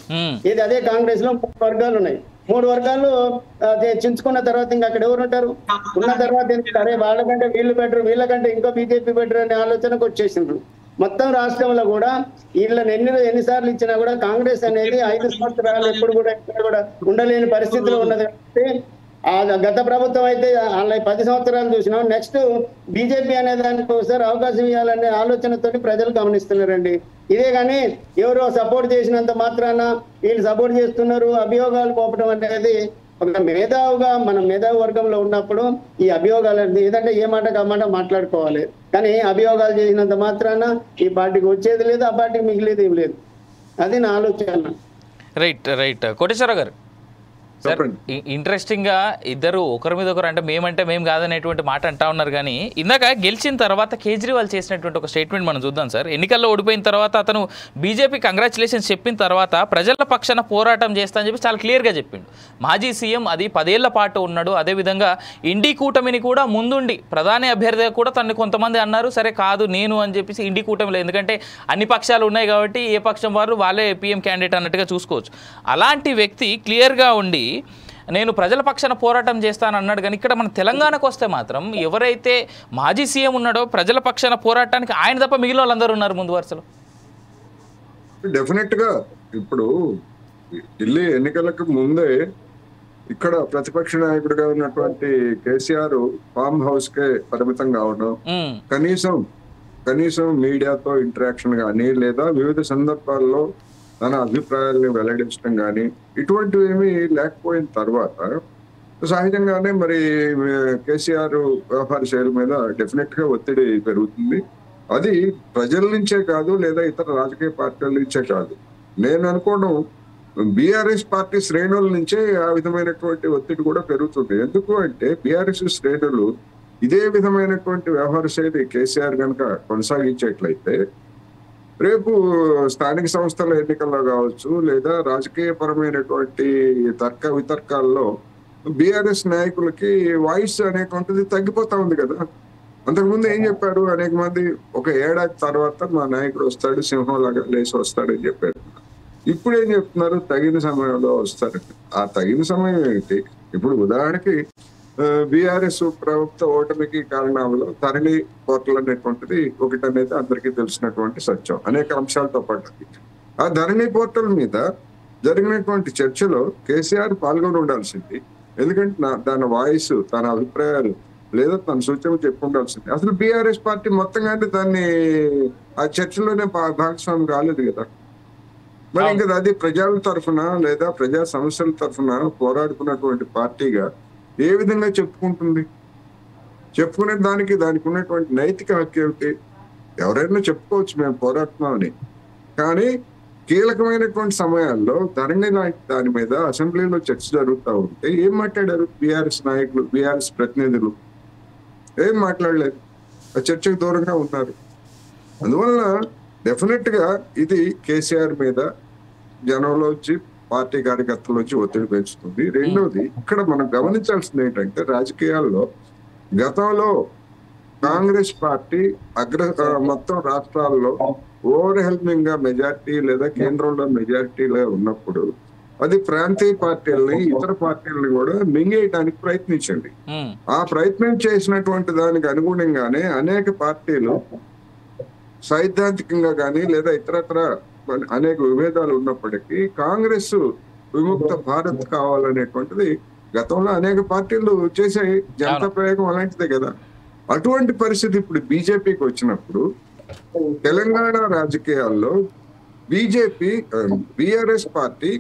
ఇది అదే కాంగ్రెస్ లో 3 వర్గాలు ఉన్నాయి. 3 వర్గాలు చించుకున్న తర్వాత ఇంకా అక్కడ ఎవరు ఉంటారు? ఉన్న తర్వాత సరే వాళ్ళకంటే వీళ్ళు బెటర్, వీళ్ళకంటే ఇంకో బీజేపీ బెటర్ అనే ఆలోచనకు వచ్చేసిండ్రు. మొత్తం రాష్ట్రంలో కూడా వీళ్ళని ఎన్నిసార్లు ఇచ్చినా కూడా కాంగ్రెస్ అనేది 5 సంవత్సరాలు ఎప్పుడు కూడా ఇక్కడ కూడా ఉండలేని పరిస్థితిలో ఉన్నది. గత ప్రభుత్వం అయితే అలా 10 సంవత్సరాలు చూసినాం. నెక్స్ట్ బీజేపీ అనే దానికి ఒకసారి అవకాశం ఇవ్వాలనే ఆలోచనతో ప్రజలు గమనిస్తున్నారండి. ఇదే కానీ ఎవరో సపోర్ట్ చేసినంత మాత్రాన వీళ్ళు సపోర్ట్ చేస్తున్నారు అభియోగాలు పోపడం అనేది ఒక మేధావుగా మనం మేధావి వర్గంలో ఉన్నప్పుడు ఈ అభియోగాలు ఏదంటే ఏ మాటకు ఆ మాట మాట్లాడుకోవాలి. కానీ అభియోగాలు చేసినంత మాత్రాన ఈ పార్టీకి వచ్చేది లేదు, ఆ పార్టీకి మిగిలేదు ఏం లేదు. అది నా ఆలోచన. రైట్ కోటేశ్వరరావు గారు, సార్ ఇంట్రెస్టింగ్ గా ఇద్దరు ఒకరి మీద ఒకరు అంటే మేమంటే మేము కాదనేటువంటి మాట అంటా ఉన్నారు. కానీ ఇందాక గెలిచిన తర్వాత కేజ్రీవాల్ చేసినటువంటి ఒక స్టేట్మెంట్ మనం చూద్దాం సార్. ఎన్నికల్లో ఓడిపోయిన తర్వాత అతను బీజేపీ కంగ్రాచులేషన్స్ చెప్పిన తర్వాత ప్రజల పక్షాన పోరాటం చేస్తా అని చెప్పి చాలా క్లియర్గా చెప్పిండు. మాజీ సీఎం అది 10 ఏళ్ల పాటు ఉన్నాడు. అదేవిధంగా ఇండి కూటమిని కూడా ముందుండి ప్రధాని అభ్యర్థిగా కూడా తనని కొంతమంది అన్నారు. సరే కాదు నేను అని చెప్పేసి ఇండి కూటమిలో, ఎందుకంటే అన్ని పక్షాలు ఉన్నాయి కాబట్టి ఏ పక్షం వారు వాళ్ళే పీఎం క్యాండిడేట్ అన్నట్టుగా చూసుకోవచ్చు. అలాంటి వ్యక్తి క్లియర్గా ఉండి నేను ప్రజల పక్షాన పోరాటం చేస్తాను అన్నాడు. కానీ ఇక్కడ మన తెలంగాణకు వస్తే మాత్రం ఎవరైతే మాజీ సీఎం ఉన్నాడో ప్రజల పక్షాన పోరాటానికి ఆయన తప్ప మిగిలిన వాళ్ళందరూ ఉన్నారు ముందు వరుసలో. డెఫినెట్ గా ఇప్పుడు ఢిల్లీ ఎన్నికలకు ముందే ఇక్కడ ప్రతిపక్ష నాయకుడిగా ఉన్నటువంటి కేసీఆర్ ఫామ్ హౌస్ కే పరిమితం కావడం, కనీసం మీడియాతో ఇంటరాక్షన్ కానీ లేదా వివిధ సందర్భాల్లో తన అభిప్రాయాలను వెల్లడించడం కానీ ఇటువంటివి ఏమీ లేకపోయిన తర్వాత సహజంగానే మరి కేసీఆర్ వ్యవహార శైలి మీద డెఫినెట్ గా ఒత్తిడి పెరుగుతుంది. అది ప్రజల నుంచే కాదు లేదా ఇతర రాజకీయ పార్టీల నుంచే కాదు. నేను అనుకోవడం బీఆర్ఎస్ పార్టీ శ్రేణుల నుంచే ఆ విధమైనటువంటి ఒత్తిడి కూడా పెరుగుతుంది. ఎందుకు అంటే బీఆర్ఎస్ శ్రేణులు ఇదే విధమైనటువంటి వ్యవహార శైలి కేసీఆర్ కనుక కొనసాగించేట్లయితే రేపు స్థానిక సంస్థల ఎన్నికల్లో కావచ్చు లేదా రాజకీయ పరమైనటువంటి తర్క వితర్కాల్లో బీఆర్ఎస్ నాయకులకి వాయిస్ అనేటువంటిది తగ్గిపోతా ఉంది కదా. అంతకుముందు ఏం చెప్పారు, అనేక మంది ఒక ఏడాది తర్వాత మా నాయకుడు వస్తాడు సింహంలాగా లేచి వస్తాడని చెప్పారు. ఇప్పుడు ఏం చెప్తున్నారు, తగిన సమయంలో వస్తారు. ఆ తగిన సమయం ఏంటి? ఇప్పుడు ఉదాహరణకి బీఆర్ఎస్ ప్రభుత్వ ఓటమికి కారణాలలో ధరణి పోర్టల్ అనేటువంటిది ఒకటి అనేది అందరికీ తెలిసినటువంటి సత్యం. అనేక అంశాలతో పాటు ఆ ధరణి పోర్టల్ మీద జరిగినటువంటి చర్చలో కేసీఆర్ పాల్గొని ఉండాల్సింది. ఎందుకంటే దాని వాయిస్, తన అభిప్రాయాలు లేదా తన సూచనలు చెప్పుకుండాల్సింది. అసలు బీఆర్ఎస్ పార్టీ మొత్తంగానే దాన్ని ఆ చర్చలోనే భాగస్వామి కాలేదు కదా. మరి ఇంకా అది ప్రజల తరఫున లేదా ప్రజా సమస్యల తరఫున పోరాడుకున్నటువంటి పార్టీగా ఏ విధంగా చెప్పుకుంటుంది? చెప్పుకునే దానికి ఉన్నటువంటి నైతిక హక్కు ఏమిటి? ఎవరైనా చెప్పుకోవచ్చు మేము పోరాడుతున్నామని, కానీ కీలకమైనటువంటి సమయాల్లో ధరణి దాని మీద అసెంబ్లీలో చర్చ జరుగుతూ ఉంటే ఏం మాట్లాడారు బీఆర్ఎస్ నాయకులు, బీఆర్ఎస్ ప్రతినిధులు? ఏం మాట్లాడలేదు, ఆ చర్చకు దూరంగా ఉన్నారు. అందువల్ల డెఫినెట్ గా ఇది కేసీఆర్ మీద జనంలో వచ్చి పార్టీ కార్యకర్తలు వచ్చి ఒత్తిడి పెంచుతుంది. రెండోది ఇక్కడ మనం గమనించాల్సింది ఏంటంటే రాజకీయాల్లో గతంలో కాంగ్రెస్ పార్టీ మొత్తం రాష్ట్రాల్లో ఓవర్వెల్మింగ్ గా మెజార్టీ లేదా కేంద్రంలో మెజార్టీలో ఉన్నప్పుడు అది ప్రాంతీయ పార్టీలని ఇతర పార్టీలని కూడా మింగేయడానికి ప్రయత్నించండి. ఆ ప్రయత్నం చేసినటువంటి దానికి అనుగుణంగానే అనేక పార్టీలు సైద్ధాంతికంగా కానీ లేదా ఇతరత్ర అనేక విభేదాలు ఉన్నప్పటికీ కాంగ్రెస్ విముక్త భారత్ కావాలనేటువంటిది గతంలో అనేక పార్టీలు చేసే జనతా ప్రయోగం అలాంటిదే కదా. అటువంటి పరిస్థితి ఇప్పుడు బీజేపీకి వచ్చినప్పుడు తెలంగాణ రాజకీయాల్లో బీఆర్ఎస్ పార్టీ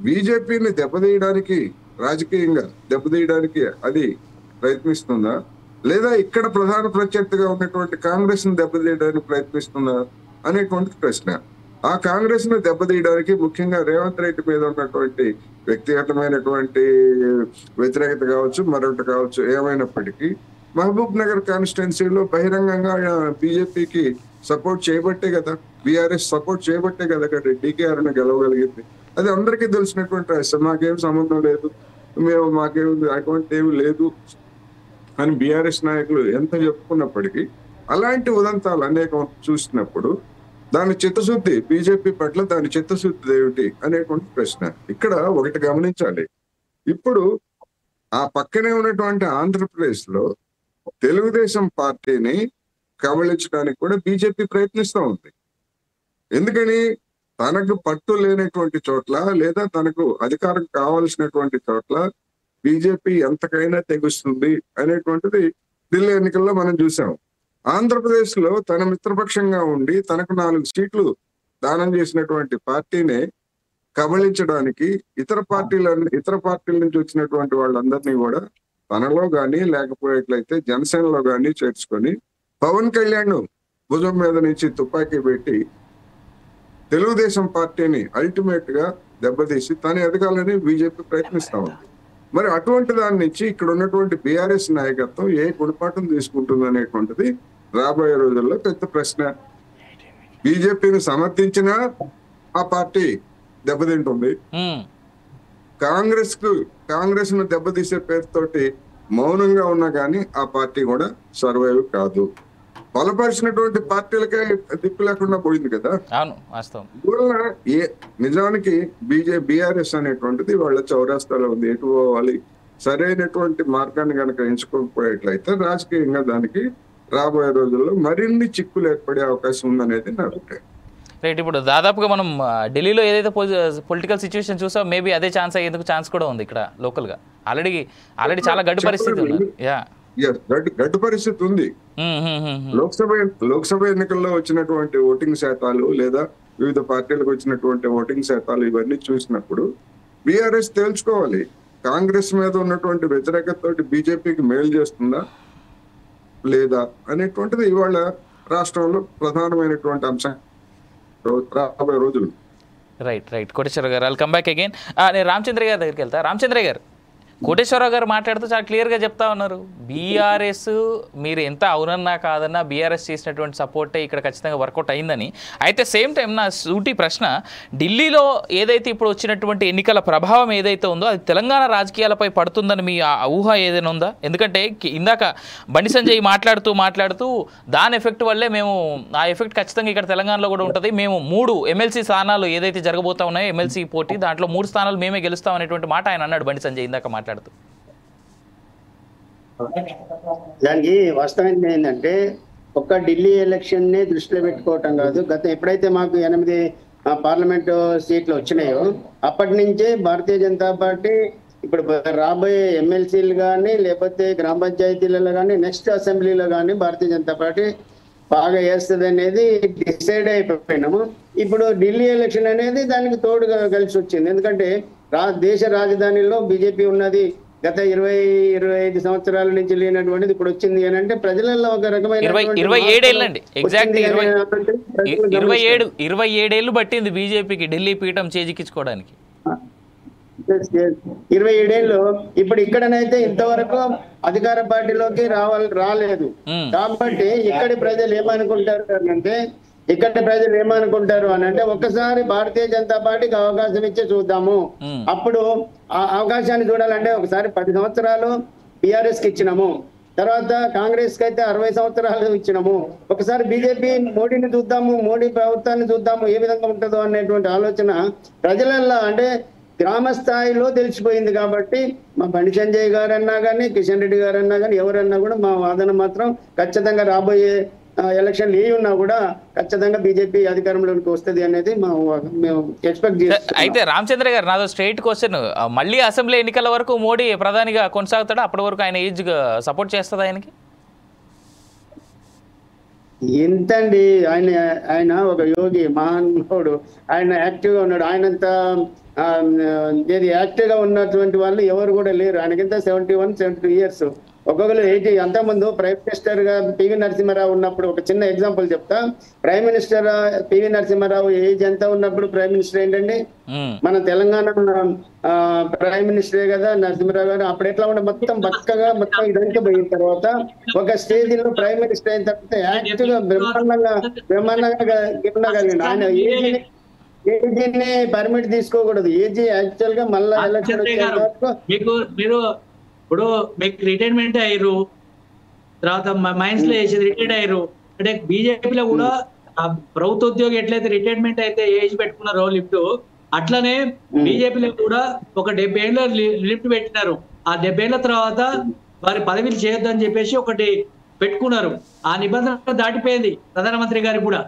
బీజేపీని దెబ్బతీయడానికి, రాజకీయంగా దెబ్బతీయడానికి అది ప్రయత్నిస్తుందా, లేదా ఇక్కడ ప్రధాన ప్రత్యర్థిగా ఉన్నటువంటి కాంగ్రెస్ ని దెబ్బతీయడానికి ప్రయత్నిస్తుందా అనేటువంటి ప్రశ్న. ఆ కాంగ్రెస్ ను దెబ్బతీయడానికి ముఖ్యంగా రేవంత్ రెడ్డి మీద ఉన్నటువంటి వ్యక్తిగతమైనటువంటి వ్యతిరేకత కావచ్చు, మరొకటి కావచ్చు, ఏమైనప్పటికీ మహబూబ్ నగర్ కాన్స్టిట్యున్సీలో బహిరంగంగా బీజేపీకి సపోర్ట్ చేయబట్టే కదా, బీఆర్ఎస్ సపోర్ట్ చేయబట్టే కదా డీకేఆర్ ని గెలవగలిగింది. అది అందరికీ తెలిసినటువంటి రహస్యం. మాకేం సంబంధం లేదు, మాకేం అటువంటి ఏమి లేదు అని బీఆర్ఎస్ నాయకులు ఎంత చెప్పుకున్నప్పటికీ అలాంటి ఉదంతాలు అనేకం చూసినప్పుడు దాని చిత్తశుద్ధి, బీజేపీ పట్ల దాని చిత్తశుద్ధి ఏమిటి అనేటువంటి ప్రశ్న. ఇక్కడ ఒకటి గమనించాలి, ఇప్పుడు ఆ పక్కనే ఉన్నటువంటి ఆంధ్రప్రదేశ్ లో తెలుగుదేశం పార్టీని కబళించడానికి కూడా బీజేపీ ప్రయత్నిస్తూ ఉంది. ఎందుకని? తనకు పట్టు లేనటువంటి చోట్ల, లేదా తనకు అధికారం కావాల్సినటువంటి చోట్ల బీజేపీ ఎంతకైనా తెగుస్తుంది అనేటువంటిది ఢిల్లీ ఎన్నికల్లో మనం చూసాం. ఆంధ్రప్రదేశ్ లో తన మిత్రపక్షంగా ఉండి తనకు 4 సీట్లు దానం చేసినటువంటి పార్టీనే కబళించడానికి ఇతర పార్టీల నుంచి వచ్చినటువంటి వాళ్ళందరినీ కూడా తనలో గాని లేకపోయేట్లయితే జనసేనలో గాని చేర్చుకొని పవన్ కళ్యాణ్ భుజం మీద నుంచి తుపాకీ పెట్టి తెలుగుదేశం పార్టీని అల్టిమేట్ గా దెబ్బతీసి తన ఎదగాలని బీజేపీ ప్రయత్నిస్తా ఉంది. మరి అటువంటి దాని నుంచి ఇక్కడ ఉన్నటువంటి బీఆర్ఎస్ నాయకత్వం ఏ గుణపాఠం తీసుకుంటుంది అనేటువంటిది రాబోయే రోజుల్లో పెద్ద ప్రశ్న. బీజేపీని సమర్థించినా ఆ పార్టీ దెబ్బతింటుంది, కాంగ్రెస్ ను దెబ్బతీసే పేరుతోటి మౌనంగా ఉన్నా కానీ ఆ పార్టీ కూడా సర్వైవ్ కాదు. బలపరిచినటువంటి పార్టీలకే దిక్కు లేకుండా పోయింది కదా. నిజానికి బీఆర్ఎస్ అనేటువంటిది వాళ్ళ చౌరాస్తాలో ఉంది. ఎటు పోవాలి, సరైనటువంటి మార్గాన్ని కనుక ఎంచుకోకపోయేట్లయితే రాజకీయంగా దానికి రాబోయే రోజుల్లో మరిన్ని చిక్కులు ఏర్పడే అవకాశం ఉందనేది నా అభిప్రాయం. రైట్. ఇప్పుడు దాదాపుగా మనం ఢిల్లీలో ఏదైతే పొలిటికల్ సిచ్యువేషన్ చూసాం, మేబీ అదే ఛాన్స్ అయ్యేందుకు ఛాన్స్ కూడా ఉంది ఇక్కడ లోకల్గా. ఆల్రెడీ చాలా గడ్డు పరిస్థితి ఉంది. గడ్డు పరిస్థితి ఉంది. లోక్సభ ఎన్నికల్లో వచ్చినటువంటి ఓటింగ్ శాతాలు, లేదా వివిధ పార్టీలకు వచ్చినటువంటి ఓటింగ్ శాతాలు, ఇవన్నీ చూసినప్పుడు బీఆర్ఎస్ తేల్చుకోవాలి, కాంగ్రెస్ మీద ఉన్నటువంటి వ్యతిరేకతతోటి బీజేపీకి మేలు చేస్తుందా లేదా అనేటువంటిది ఇవాళ రాష్ట్రంలో ప్రధానమైనటువంటి అంశం రాబోయే రోజులు. రైట్. కోటేశ్వరరావు గారు, ఐల్ కమ్ బ్యాక్ అగైన్. నేను రామచంద్ర గారి దగ్గరికి వెళ్తా. రామచంద్ర గారు, కోటేశ్వరరావు గారు మాట్లాడుతూ చాలా క్లియర్గా చెప్తా ఉన్నారు, బీఆర్ఎస్ మీరు ఎంత అవునన్నా కాదన్నా బీఆర్ఎస్ చేసినటువంటి సపోర్టే ఇక్కడ ఖచ్చితంగా వర్కౌట్ అయిందని. అయితే సేమ్ టైం నా సూటి ప్రశ్న, ఢిల్లీలో ఏదైతే ఇప్పుడు వచ్చినటువంటి ఎన్నికల ప్రభావం ఏదైతే ఉందో అది తెలంగాణ రాజకీయాలపై పడుతుందని మీ ఊహ ఏదైనా ఉందా? ఎందుకంటే ఇందాక బండి సంజయ్ మాట్లాడుతూ దాని ఎఫెక్ట్ వల్లే మేము ఆ ఎఫెక్ట్ ఖచ్చితంగా ఇక్కడ తెలంగాణలో కూడా ఉంటుంది, మేము 3 ఎమ్మెల్సీ స్థానాలు ఏదైతే జరగబోతా ఉన్నాయో ఎమ్మెల్సీ పోటీ, దాంట్లో 3 స్థానాలు మేమే గెలుస్తాం అనేటువంటి మాట ఆయన అన్నాడు బండి సంజయ్ ఇందాక మాట్లాడుతూ. దానికి వాస్తవం ఏంటంటే ఒక్క ఢిల్లీ ఎలక్షన్ ని దృష్టిలో పెట్టుకోవటం కాదు, ఎప్పుడైతే మాకు 8 పార్లమెంటు సీట్లు వచ్చినాయో అప్పటి నుంచే భారతీయ జనతా పార్టీ ఇప్పుడు రాబోయే ఎమ్మెల్సీలు కానీ లేకపోతే గ్రామ పంచాయతీలలో కానీ నెక్స్ట్ అసెంబ్లీలో కానీ భారతీయ జనతా పార్టీ బాగా వేస్తుంది అనేది డిసైడ్ అయిపోయినాము. ఇప్పుడు ఢిల్లీ ఎలక్షన్ అనేది దానికి తోడుగా కలిసి వచ్చింది. ఎందుకంటే దేశ రాజధానిలో బీజేపీ ఉన్నది, గత 20-25 సంవత్సరాల నుంచి లేనటువంటిది ఇప్పుడు వచ్చింది అని అంటే ప్రజలలో ఒక రకమైన 27 ఏళ్ళు పట్టింది బీజేపీకి ఢిల్లీ పీఠం చేజిక్కించుకోవడానికి. 27 ఏళ్ళు. ఇప్పుడు ఇక్కడనైతే ఇంతవరకు అధికార పార్టీలోకి రాలేదు. కాబట్టి ఇక్కడి ప్రజలు ఏమనుకుంటారు అంటే ఒక్కసారి భారతీయ జనతా పార్టీకి అవకాశం ఇచ్చి చూద్దాము. అప్పుడు ఆ అవకాశాన్ని చూడాలంటే ఒకసారి 10 సంవత్సరాలు బీఆర్ఎస్ కి ఇచ్చినాము, తర్వాత కాంగ్రెస్ కి అయితే 60 సంవత్సరాలు ఇచ్చినాము. ఒకసారి బీజేపీ మోడీని చూద్దాము, మోడీ ప్రభుత్వాన్ని చూద్దాము ఏ విధంగా ఉంటుందో అనేటువంటి ఆలోచన ప్రజలలో అంటే గ్రామ స్థాయిలో తెలిసిపోయింది. కాబట్టి మా బండి సంజయ్ గారు అన్నా కానీ, కిషన్ రెడ్డి గారు అన్నా కానీ, ఎవరన్నా కూడా మా వాదన మాత్రం ఖచ్చితంగా రాబోయే ఎలక్షన్ ఏ ఉన్నా కూడా ఖచ్చితంగా బీజేపీ అధికారంలోకి వస్తుంది అనేది మేము ఎక్స్పెక్ట్ చేస్తాం. అయితే రామచంద్ర గారు, నాదో స్ట్రైట్ క్వశ్చన్, మళ్ళీ అసెంబ్లీ ఎన్నికల వరకు మోడీ ప్రధానిగా కొనసాగుతాడా? అప్పటి వరకు ఆయన ఏజ్ సపోర్ట్ చేస్తుందా ఆయనకి? ఎంతండి ఆయన ఆయన ఒక యోగి మహానుభావుడు. ఆయన యాక్టివ్ గా ఉన్నాడు. ఆయనంత ఏది యాక్టివ్ గా ఉన్నటువంటి వాళ్ళు ఎవరు కూడా లేరు. ఆయనకింత 71, 72 ఇయర్స్. ఒక్కొక్కరు 80. అంతకుముందు ప్రైమ్ మినిస్టర్ గా పివి నరసింహారావు ఉన్నప్పుడు ఒక చిన్న ఎగ్జాంపుల్ చెప్తా. Prime minister PV Narasimha Rao age ఎంత ఉన్నప్పుడు ప్రైమ్ మినిస్టర్ ఏంటండి? మన తెలంగాణ ప్రైమ్ మినిస్టరే కదా నరసింహారావు గారు. అప్పుడు ఎట్లా ఉండే మొత్తం బక్కగా మొత్తం ఇదంతా పోయిన తర్వాత ఒక స్టేజ్ లో ప్రైమ్ మినిస్టర్ అయిన తర్వాత యాక్టివ్ గా బ్రహ్మాండంగా ఉండగలిగింది. ఆయన ఏజీని పర్మిట్ తీసుకోకూడదు. ఏజీ యాక్చువల్ గా మళ్ళా ఎలక్షన్ మీరు ఇప్పుడు మీకు రిటైర్మెంట్ అయ్యారు, తర్వాత మైన్స్ లో చేసేది రిటైర్డ్ అయ్యారు. అంటే బీజేపీలో కూడా ప్రభుత్వ ఉద్యోగి ఎట్లయితే రిటైర్మెంట్ అయితే ఏజ్ పెట్టుకున్నారో లిఫ్ట్, అట్లనే బీజేపీలో కూడా ఒక 70 ఏళ్ళ లిఫ్ట్ పెట్టినారు. ఆ 70 ఏళ్ళ తర్వాత వారి పదవిలు చేయొద్దు అని చెప్పేసి ఒకటి పెట్టుకున్నారు. ఆ నిబంధన దాటిపోయింది ప్రధానమంత్రి గారికి కూడా.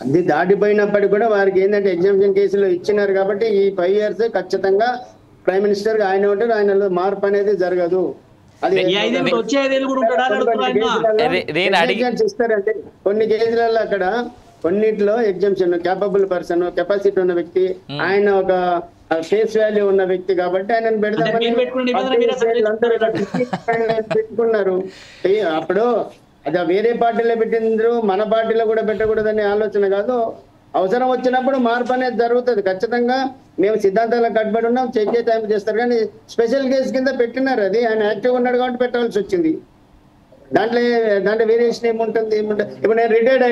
అది దాటిపోయినప్పటికీ కూడా వారికి ఏంటంటే ఎగ్జామ్షన్ కేసులో ఇచ్చినారు కాబట్టి ఈ 5 years ఖచ్చితంగా ప్రైమ్ మినిస్టర్ గా ఆయన ఉంటారు. ఆయనలో మార్పు అనేది జరగదు. అది ఇస్తారంటే కొన్ని కేసులలో అక్కడ కొన్నిట్లో ఎగ్జామ్షన్ కేపబుల్ పర్సన్, కెపాసిటీ ఉన్న వ్యక్తి, ఆయన ఒక ఫేస్ వాల్యూ ఉన్న వ్యక్తి కాబట్టి ఆయన పెడతామని పెట్టుకున్నారు. అప్పుడు అది వేరే పార్టీలో పెట్టిండ్రు, మన పార్టీలో కూడా పెట్టకూడదనే ఆలోచన కాదు. అవసరం వచ్చినప్పుడు మార్పు అనేది జరుగుతుంది. ఖచ్చితంగా మేము సిద్ధాంతాలకు కట్టుబడి ఉన్నాం, చెక్ టైం చేస్తారు. కానీ స్పెషల్ కేసు కింద పెట్టినారు. అది ఆయన యాక్టివ్ ఉన్నాడు కాబట్టి పెట్టాల్సి వచ్చింది. దాంట్లో వేరియేషన్ ఏముంటుంది? ఇప్పుడు నేను రిటైర్డ్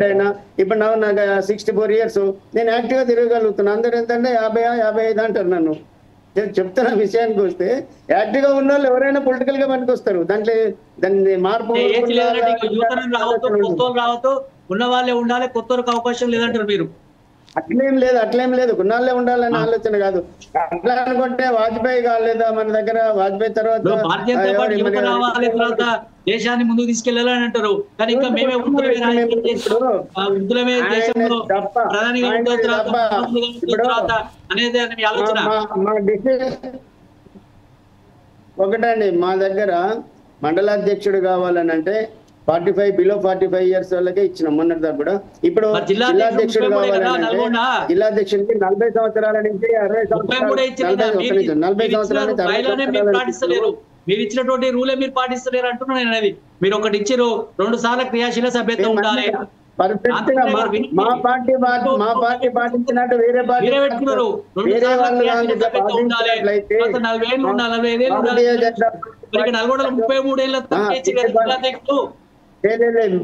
అయినా ఇప్పుడు నాకు 64 years, నేను యాక్టివ్గా తిరగగలుగుతున్నాను. అందరూ ఎంతంటే 50-55 అంటారు నన్ను. చెప్తున్న విషయానికి వస్తే యాక్టివ్గా ఉన్న వాళ్ళు ఎవరైనా పొలిటికల్ గా పనికి వస్తారు. దాన్ని మార్పు రావద్దు, ఉన్న వాళ్ళే ఉండాలి, కొత్త అవకాశం లేదంటారు మీరు. అట్లేం లేదు కొన్నాళ్ళే ఉండాలనే ఆలోచన కాదు. అట్లా అనుకుంటే వాజ్పేయి కాలేదా మన దగ్గర? వాజ్పేయి తర్వాత దేశాన్ని ముందుకు తీసుకెళ్లాలని అంటారు. కానీ ఇంకా మేమే అనేది ఆలోచన. ఒకటండి, మా దగ్గర మండలాధ్యక్షుడు కావాలని అంటే 45 బిలో 45 years వాళ్ళకే ఇచ్చినాం మొన్నటి దాకా కూడా. ఇప్పుడు జిల్లాధ్యక్షుడు కావాలంటే జిల్లాధ్యక్షుడికి 40 సంవత్సరాల నుంచి 60 సంవత్సరాలు మీరు ఇచ్చినటువంటి రూలే మీరు పాటిస్తలేరు అంటున్నాను నేను. అది మీరు ఒకటి ఇచ్చారు, 2 సార్లు క్రియాశీల సభ్యత్వం ఉండాలి. మా పార్టీ పాటించినట్టు వేరే పార్టీ పెట్టుకున్నారు. 40 ఏళ్ళు ఉండాలి, 45 ఏళ్ళు ఉండాలి. నల్గొండలో 33 ఏళ్ళ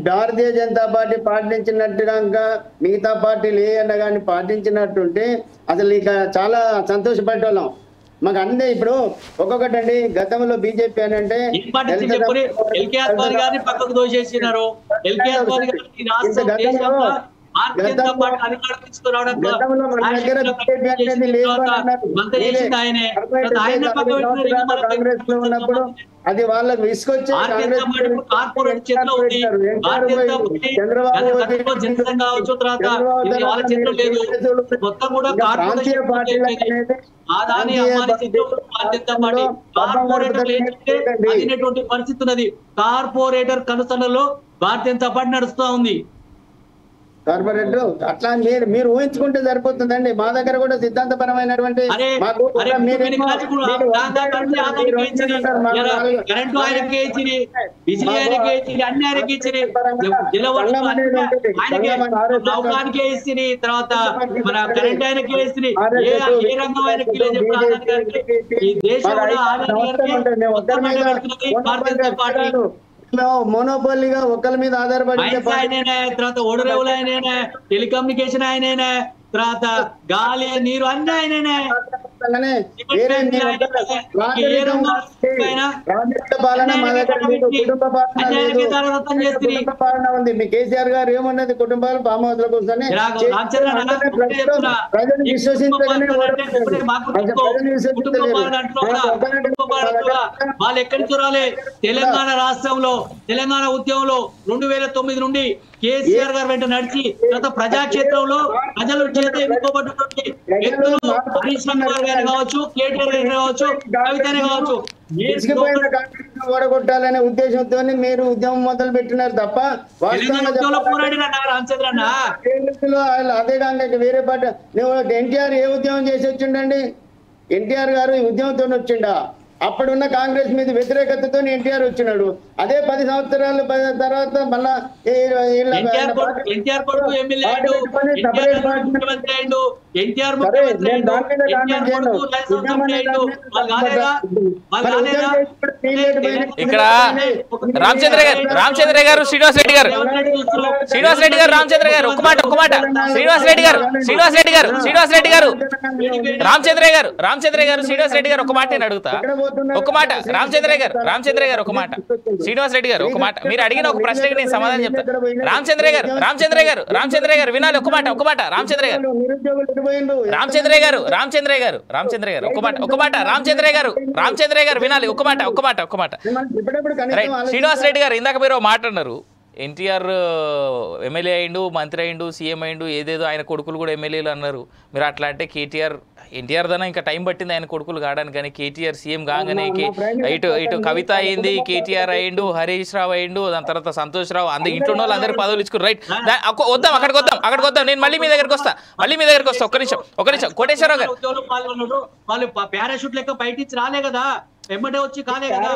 భారతీయ జనతా పార్టీ పాటించినట్టుగా మిగతా పార్టీలు ఏ అన్నా కానీ పాటించినట్టుంటే అసలు ఇక చాలా సంతోషపడేవాళ్ళం. మాకు అందే ఇప్పుడు ఒక్కొక్కటండి. గతంలో బీజేపీ అని అంటే పక్కకు దోషేసినారు. కాంగ్రెస్ లో ఉన్నప్పుడు అది వాళ్ళకి విసుకొచ్చి పరిస్థితి ఉన్నది. కార్పొరేటర్ కనుసనలో భారతీయ జనతా పార్టీ నడుస్తూ ఉంది. కార్పొరేట్ అట్లా మీరు ఊహించుకుంటే సరిపోతుందండి. మా దగ్గర కూడా సిద్ధాంతపరమైనటువంటి తర్వాత మన కరెంట్ ఆయనకి వేసి ఏ రంగం ఆయనకి మోనోపోలీగా ఒకరి మీద ఆధారపడి తర్వాత ఓడరేవులు ఆయననే, టెలికమ్యూనికేషన్ ఆయననే, తర్వాత గాలి నీరు అన్ని ఆయననే. ఉంది. మీ కేసీఆర్ గారు ఏమన్నది? కుటుంబాలు ఫామ్ హౌస్ లో కూర్చొని ప్రజలు విశ్వసించగానే వాళ్ళు ఎక్కడికి చూడాలి? తెలంగాణ రాష్ట్రంలో తెలంగాణ ఉద్యమంలో 2009 నుండి కేసీఆర్ గారు వెంట నడిచి తర్వాత ప్రజాక్షేత్రంలో ప్రజల చేత ఎన్నుకోబడ్డటువంటి వ్యక్తులు హరీష్ రావు గారు కావచ్చు, కేటీఆర్ కావచ్చు, కవితనే కావచ్చు, ఇసుకుపోయిన కాంగ్రెస్ ఓడగొట్టాలనే ఉద్దేశంతో మీరు ఉద్యమం మొదలు పెట్టినారు తప్ప పోరాడిన రామచంద్ర అన్న అదే కాక వేరే పార్టీ నువ్వు ఎన్టీఆర్ ఏ ఉద్యమం చేసి వచ్చిండండి? ఎన్టీఆర్ గారు ఈ ఉద్యమంతో వచ్చిండా? అప్పుడున్న కాంగ్రెస్ మీద వ్యతిరేకతతో ఎన్టీఆర్ వచ్చినాడు. అదే 10 సంవత్సరాల తర్వాత మళ్ళా ఎన్టీఆర్ కొడుకు ఎమ్మెల్యే అయ్యాడు, ముఖ్యమంత్రి అయ్యాడు, ఎన్టీఆర్ ఇక్కడ రామచంద్ర గారు శ్రీనివాస్ రెడ్డి గారు రామచంద్ర గారు ఒక మాట శ్రీనివాస్ రెడ్డి గారు రామచంద్ర గారు శ్రీనివాస్ రెడ్డి గారు ఒక మాట నేను అడుగుతా, ఒక మాట రామచంద్ర గారు ఒక మాట, శ్రీనివాస్ రెడ్డి గారు ఒక మాట, మీరు అడిగిన ఒక ప్రశ్నకి నేను సమాధానం చెప్తాను. రామచంద్ర గారు వినాలి, ఒక మాట రామచంద్ర గారు ఒక మాట రామచంద్ర గారు వినాలి, ఒక మాట శ్రీనివాస్ రెడ్డి గారు ఇందాక మీరు మాట అన్నారు, ఎన్టీఆర్ ఎమ్మెల్యే అయిండు, మంత్రి అయిండు, సీఎం అయిండు, ఏదేదో ఆయన కొడుకులు కూడా ఎమ్మెల్యేలు అన్నారు. మీరు అట్లా అంటే ఎన్టీఆర్ దన ఇంకా టైం పట్టింది ఆయన కొడుకులు కావడానికి, కానీ కేటీఆర్ సీఎం కాగానే ఇటు కవిత అయింది, కేటీఆర్ అయ్యిండు, హరీష్ రావు అయ్యిండు, దాని తర్వాత సంతోష్ రావు, ఇంట్లో వాళ్ళు అందరూ పదవులు ఇచ్చుకున్నారు. రైట్, వద్దాం అక్కడికి వద్దాం, నేను మళ్ళీ మీ దగ్గరకు వస్తా ఒక్క నిమిషం కోటేశ్వరరావు గారు. వాళ్ళు పారాషూట్ లెక్క బయట నుంచి రాలే కదా, ఎమ్మటే వచ్చి కాలే కదా.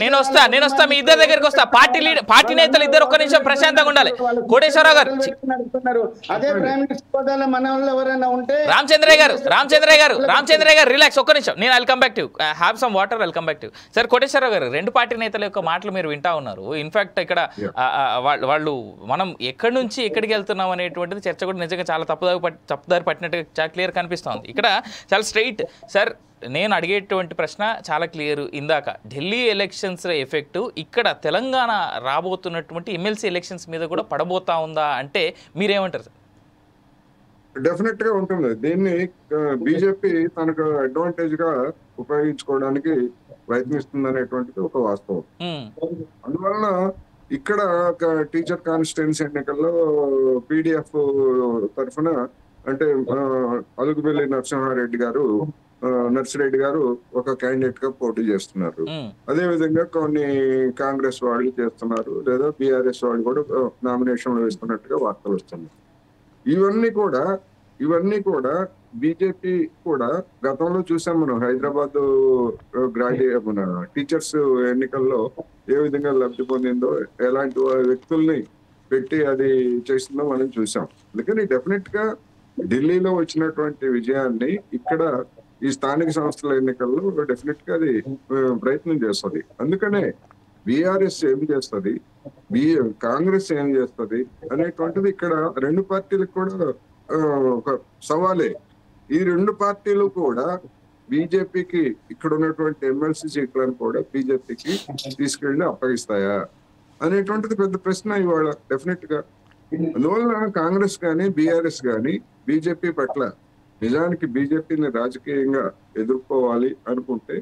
నేను వస్తా మీ ఇద్దరి దగ్గరికి వస్తా. పార్టీ నేతలు ఇద్దరు ఒక్క నిమిషం ప్రశాంతంగా ఉండాలి. కోటేశ్వరరావు గారు, రామచంద్ర గారు రిలాక్స్, ఒక్క నిమిషం, నేను I'll come back to have some water, I'll come back to. Sir Koteswararao గారు, రెండు పార్టీ నేతల యొక్క మాటలు మీరు వింటా ఉన్నారు. ఇన్ఫాక్ట్ ఇక్కడ వాళ్ళు మనం ఎక్కడి నుంచి ఎక్కడికి వెళ్తున్నాం అనేటువంటిది చర్చ కూడా నిజంగా చాలా తప్పుదారి పట్టినట్టుగా చాలా క్లియర్ కనిపిస్తుంది. ఇక్కడ చాలా స్ట్రైట్. సార్ నేను అడిగేటువంటి ప్రశ్న చాలా క్లియర్. ఇందాక ఢిల్లీ ఎలక్షన్స్ ఎఫెక్ట్ ఇక్కడ తెలంగాణ రాబోతున్నటువంటి ఎమ్మెల్సీ ఎలక్షన్స్ మీద కూడా పడబోతా ఉందా అంటే మీరేమంటారు సార్? డెఫినెట్ గా ఉంటుంది. దీన్ని బీజేపీ తనకు అడ్వాంటేజ్ గా ఉపయోగించుకోవడానికి ప్రయత్నిస్తుంది అనేటువంటిది ఒక వాస్తవం. అందువలన ఇక్కడ ఒక టీచర్ కాన్స్టిట్యున్సీ ఎన్నికల్లో పీడిఎఫ్ తరఫున అంటే అలుగుబెల్లి నర్సిరెడ్డి గారు ఒక క్యాండిడేట్ గా పోటీ చేస్తున్నారు. అదే విధంగా కొన్ని కాంగ్రెస్ వాళ్ళు చేస్తున్నారు, లేదా బీఆర్ఎస్ వాళ్ళు కూడా నామినేషన్లు వేస్తున్నట్టుగా వార్తలు వస్తున్నాయి. ఇవన్నీ కూడా బీజేపీ కూడా గతంలో చూసాం మనం. హైదరాబాద్ మన టీచర్స్ ఎన్నికల్లో ఏ విధంగా లబ్ధి పొందిందో, ఎలాంటి వ్యక్తుల్ని పెట్టి అది చేసిందో మనం చూసాం. అందుకని డెఫినెట్ గా ఢిల్లీలో వచ్చినటువంటి విజయాన్ని ఇక్కడ ఈ స్థానిక సంస్థల ఎన్నికల్లో డెఫినెట్ గా అది ప్రయత్నం చేస్తుంది. అందుకనే బీఆర్ఎస్ ఏం చేస్తుంది, కాంగ్రెస్ ఏం చేస్తుంది అనేటువంటిది ఇక్కడ రెండు పార్టీలకు కూడా ఒక సవాలే. ఈ రెండు పార్టీలు కూడా బీజేపీకి ఇక్కడ ఉన్నటువంటి ఎమ్మెల్సీ సీట్లను కూడా బీజేపీకి తీసుకెళ్లి అప్పగిస్తాయా అనేటువంటిది పెద్ద ప్రశ్న ఇవాళ డెఫినెట్ గా. అందువల్ల కాంగ్రెస్ కానీ బీఆర్ఎస్ కానీ బీజేపీ పట్ల నిజానికి బీజేపీని రాజకీయంగా ఎదుర్కోవాలి అనుకుంటే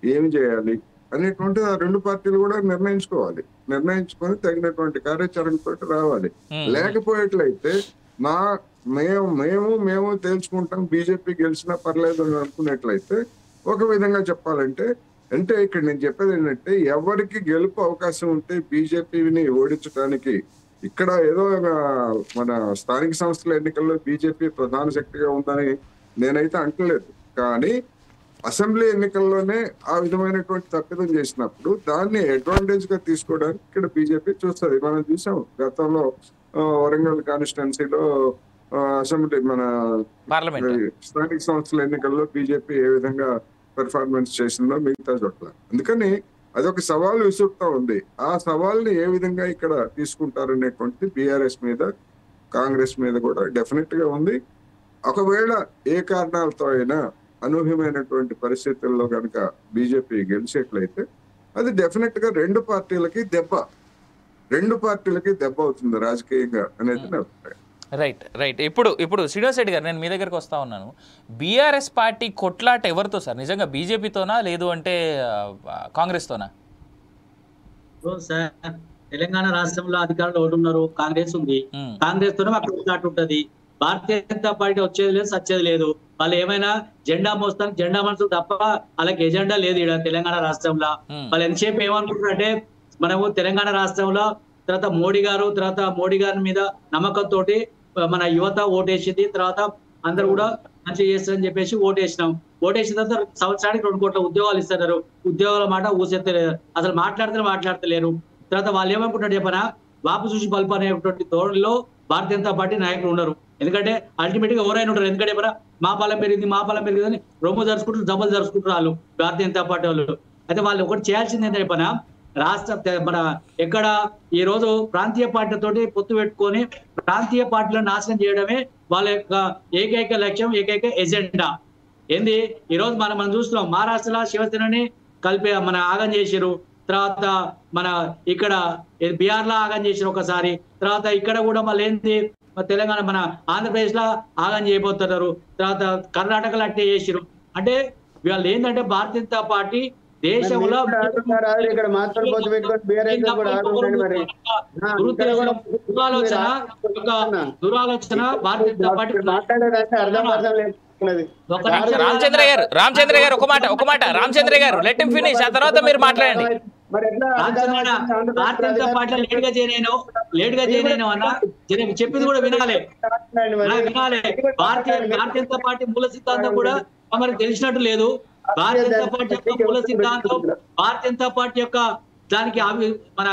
ఏమి చేయాలి అనేటువంటిది ఆ రెండు పార్టీలు కూడా నిర్ణయించుకొని తగినటువంటి కార్యాచరణతో రావాలి. లేకపోయేట్లయితే మేము తేల్చుకుంటాం, బీజేపీ గెలిచినా పర్లేదు అని అనుకున్నట్లయితే ఒక విధంగా చెప్పాలంటే ఇక్కడ నేను చెప్పేది ఏంటంటే ఎవరికి గెలుపు అవకాశం ఉంటే బీజేపీని ఓడించడానికి ఇక్కడ ఏదో మన స్థానిక సంస్థల ఎన్నికల్లో బీజేపీ ప్రధాన శక్తిగా ఉందని నేనైతే అంటలేదు. కానీ అసెంబ్లీ ఎన్నికల్లోనే ఆ విధమైనటువంటి తప్పిదం చేసినప్పుడు దాన్ని అడ్వాంటేజ్ గా తీసుకోవడానికి ఇక్కడ బీజేపీ చూస్తుంది. మనం చూసాం గతంలో వరంగల్ కాన్స్టిట్యున్సీలో అసెంబ్లీ మన స్థానిక సంస్థల ఎన్నికల్లో బీజేపీ ఏ విధంగా పెర్ఫార్మెన్స్ చేసిందో మిగతా చోట్ల. అందుకని అదొక సవాల్ విసురుతా ఉంది. ఆ సవాల్ని ఏ విధంగా ఇక్కడ తీసుకుంటారనేటువంటి బీఆర్ఎస్ మీద కాంగ్రెస్ మీద కూడా డెఫినెట్ గా ఉంది. ఒకవేళ ఏ కారణాలతో అయినా అనూహ్యమైనటువంటి పరిస్థితుల్లో కనుక బీజేపీ గెలిచేట్లయితే అది డెఫినెట్ గా రెండు పార్టీలకి దెబ్బ అవుతుంది రాజకీయంగా అనేది నా అభిప్రాయం. రైట్. ఇప్పుడు శ్రీనివాస్ రెడ్డి గారు, నేను మీ దగ్గరకు వస్తా ఉన్నాను. బీఆర్ఎస్ పార్టీ కొట్లాట ఎవరితో సార్? నిజంగా బీజేపీతోనా లేదు అంటే కాంగ్రెస్ తోనా? తెలంగాణ రాష్ట్రంలో అధికారులు ఒకటి ఉన్నారు, కాంగ్రెస్ ఉంది. కాంగ్రెస్ తోనే మాకు కొట్లాట ఉంటది. భారతీయ జనతా పార్టీ వచ్చేది లేదు, సచ్చేది లేదు. వాళ్ళు ఏమైనా జెండా మోస్తాను, జెండా మనుషులు తప్ప వాళ్ళకి ఎజెండా లేదు ఇక్కడ తెలంగాణ రాష్ట్రంలో. వాళ్ళు ఎంతసేపు ఏమనుకుంటారంటే మనము తెలంగాణ రాష్ట్రంలో తర్వాత మోడీ గారి మీద నమ్మకంతో మన యువత ఓటేసింది. తర్వాత అందరు కూడా మంచిగా చేస్తారని చెప్పేసి ఓటేసినాం. ఓటేసిన తర్వాత సంవత్సరానికి 2 కోట్ల ఉద్యోగాలు ఇస్తున్నారు. ఉద్యోగాల మాట ఊసెత్తలేరు, అసలు మాట్లాడతలేరు. తర్వాత వాళ్ళు ఏమనుకుంటారు చెప్పనా, వాపు చూసి బల్పు అనేటువంటి ధోరణిలో భారతీయ జనతా పార్టీ నాయకులు ఉన్నారు. ఎందుకంటే అల్టిమేట్ గా ఎవరైనా ఉంటారు. ఎందుకంటే మా పాలన పెరిగింది అని రొమ్ము జరుచుకుంటారు, జబ్బలు జరుచుకుంటారు వాళ్ళు భారతీయ జనతా పార్టీ వాళ్ళు. అయితే వాళ్ళు ఒకటి చేయాల్సింది ఏంటంటే చెప్పనా, మన ఎక్కడ ఈ రోజు ప్రాంతీయ పార్టీలతోటి పొత్తు పెట్టుకొని ప్రాంతీయ పార్టీలను నాశనం చేయడమే వాళ్ళ యొక్క ఏకైక లక్ష్యం, ఏకైక ఎజెండా. ఏంది ఈ రోజు మనం చూస్తున్నాం, మహారాష్ట్రలో శివసేనని కలిపి మన ఆగం చేసిరు. తర్వాత మన ఇక్కడ బీహార్ లో ఆగం చేసిరు ఒకసారి. తర్వాత ఇక్కడ కూడా మళ్ళీ ఏంది తెలంగాణ మన ఆంధ్రప్రదేశ్ లో ఆగం చేయబోతున్నారు. తర్వాత కర్ణాటకలో అట్టే చేసిరు. అంటే వీళ్ళు ఏంటంటే భారతీయ జనతా పార్టీ దేశంలో దురాలోచన భారతీయ జనతా పార్టీ. రామచంద్ర గారు ఒక మాట రామచంద్ర గారు లెట్ హిమ్ ఫినిష్, ఆ తర్వాత మీరు మాట్లాడండి. భారతీయ జనతా పార్టీలో లేట్ గా చేయను అన్న, చెప్పింది కూడా వినాలి. భారతీయ జనతా పార్టీ మూల సిద్ధాంతం కూడా మనకు తెలిసినట్టు లేదు. భారతీయ జనతా పార్టీ యొక్క మూల సిద్ధాంతం, భారతీయ జనతా పార్టీ యొక్క దానికి మన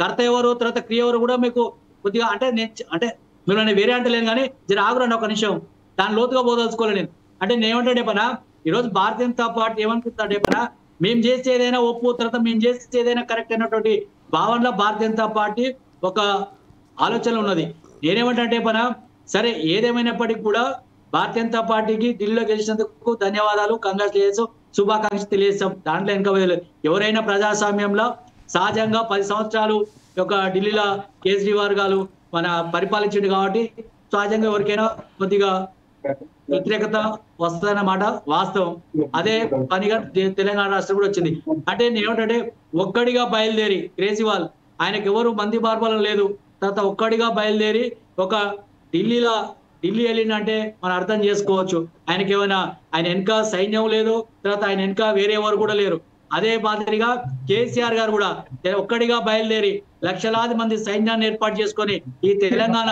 కర్త ఎవరు, తర్వాత క్రియ ఎవరు కూడా మీకు కొద్దిగా అంటే మీరు వేరే అంటలేను కానీ జర ఆగురండి ఒక నిమిషం, దాని లోతుగా పోదలుచుకోలేదు నేను. అంటే నేను ఏమంటాడే పనా, ఈరోజు భారతీయ జనతా పార్టీ ఏమనుకుంటాడే పనా, మేము చేస్తే ఏదైనా ఒప్పు, తర్వాత మేము చేస్తే ఏదైనా కరెక్ట్ అయినటువంటి భావనలో భారతీయ జనతా పార్టీ ఒక ఆలోచన ఉన్నది. నేనేమంటే పనా, సరే ఏదేమైనప్పటికీ కూడా భారతీయ జనతా పార్టీకి ఢిల్లీలో గెలిచినందుకు ధన్యవాదాలు, కంగ్రాచులేషన్స్, శుభాకాంక్షలు తెలియజేస్తాం. దాంట్లో వెనక ఎవరైనా ప్రజాస్వామ్యంలో సహజంగా 10 సంవత్సరాలు ఒక ఢిల్లీలో కేజ్రీవాల్ గారు మన పరిపాలించింది కాబట్టి సహజంగా ఎవరికైనా కొద్దిగా వ్యతిరేకత వస్తుందన్నమాట వాస్తవం. అదే పనిగా తెలంగాణ రాష్ట్రం కూడా వచ్చింది. అంటే నేనేమంటే ఒక్కడిగా బయలుదేరి కేజ్రీవాల్, ఆయనకు ఎవరు మంది మార్బలం లేదు, తర్వాత ఒక్కడిగా బయలుదేరి ఒక ఢిల్లీ వెళ్ళిందంటే మనం అర్థం చేసుకోవచ్చు. ఆయనకి ఏమైనా ఆయన వెనక సైన్యం లేదు, తర్వాత ఆయన వెనక వేరే ఎవరు కూడా లేరు. అదే మాదిరిగా కేసీఆర్ గారు కూడా ఒక్కడిగా బయలుదేరి లక్షలాది మంది సైన్యాన్ని ఏర్పాటు చేసుకొని ఈ తెలంగాణ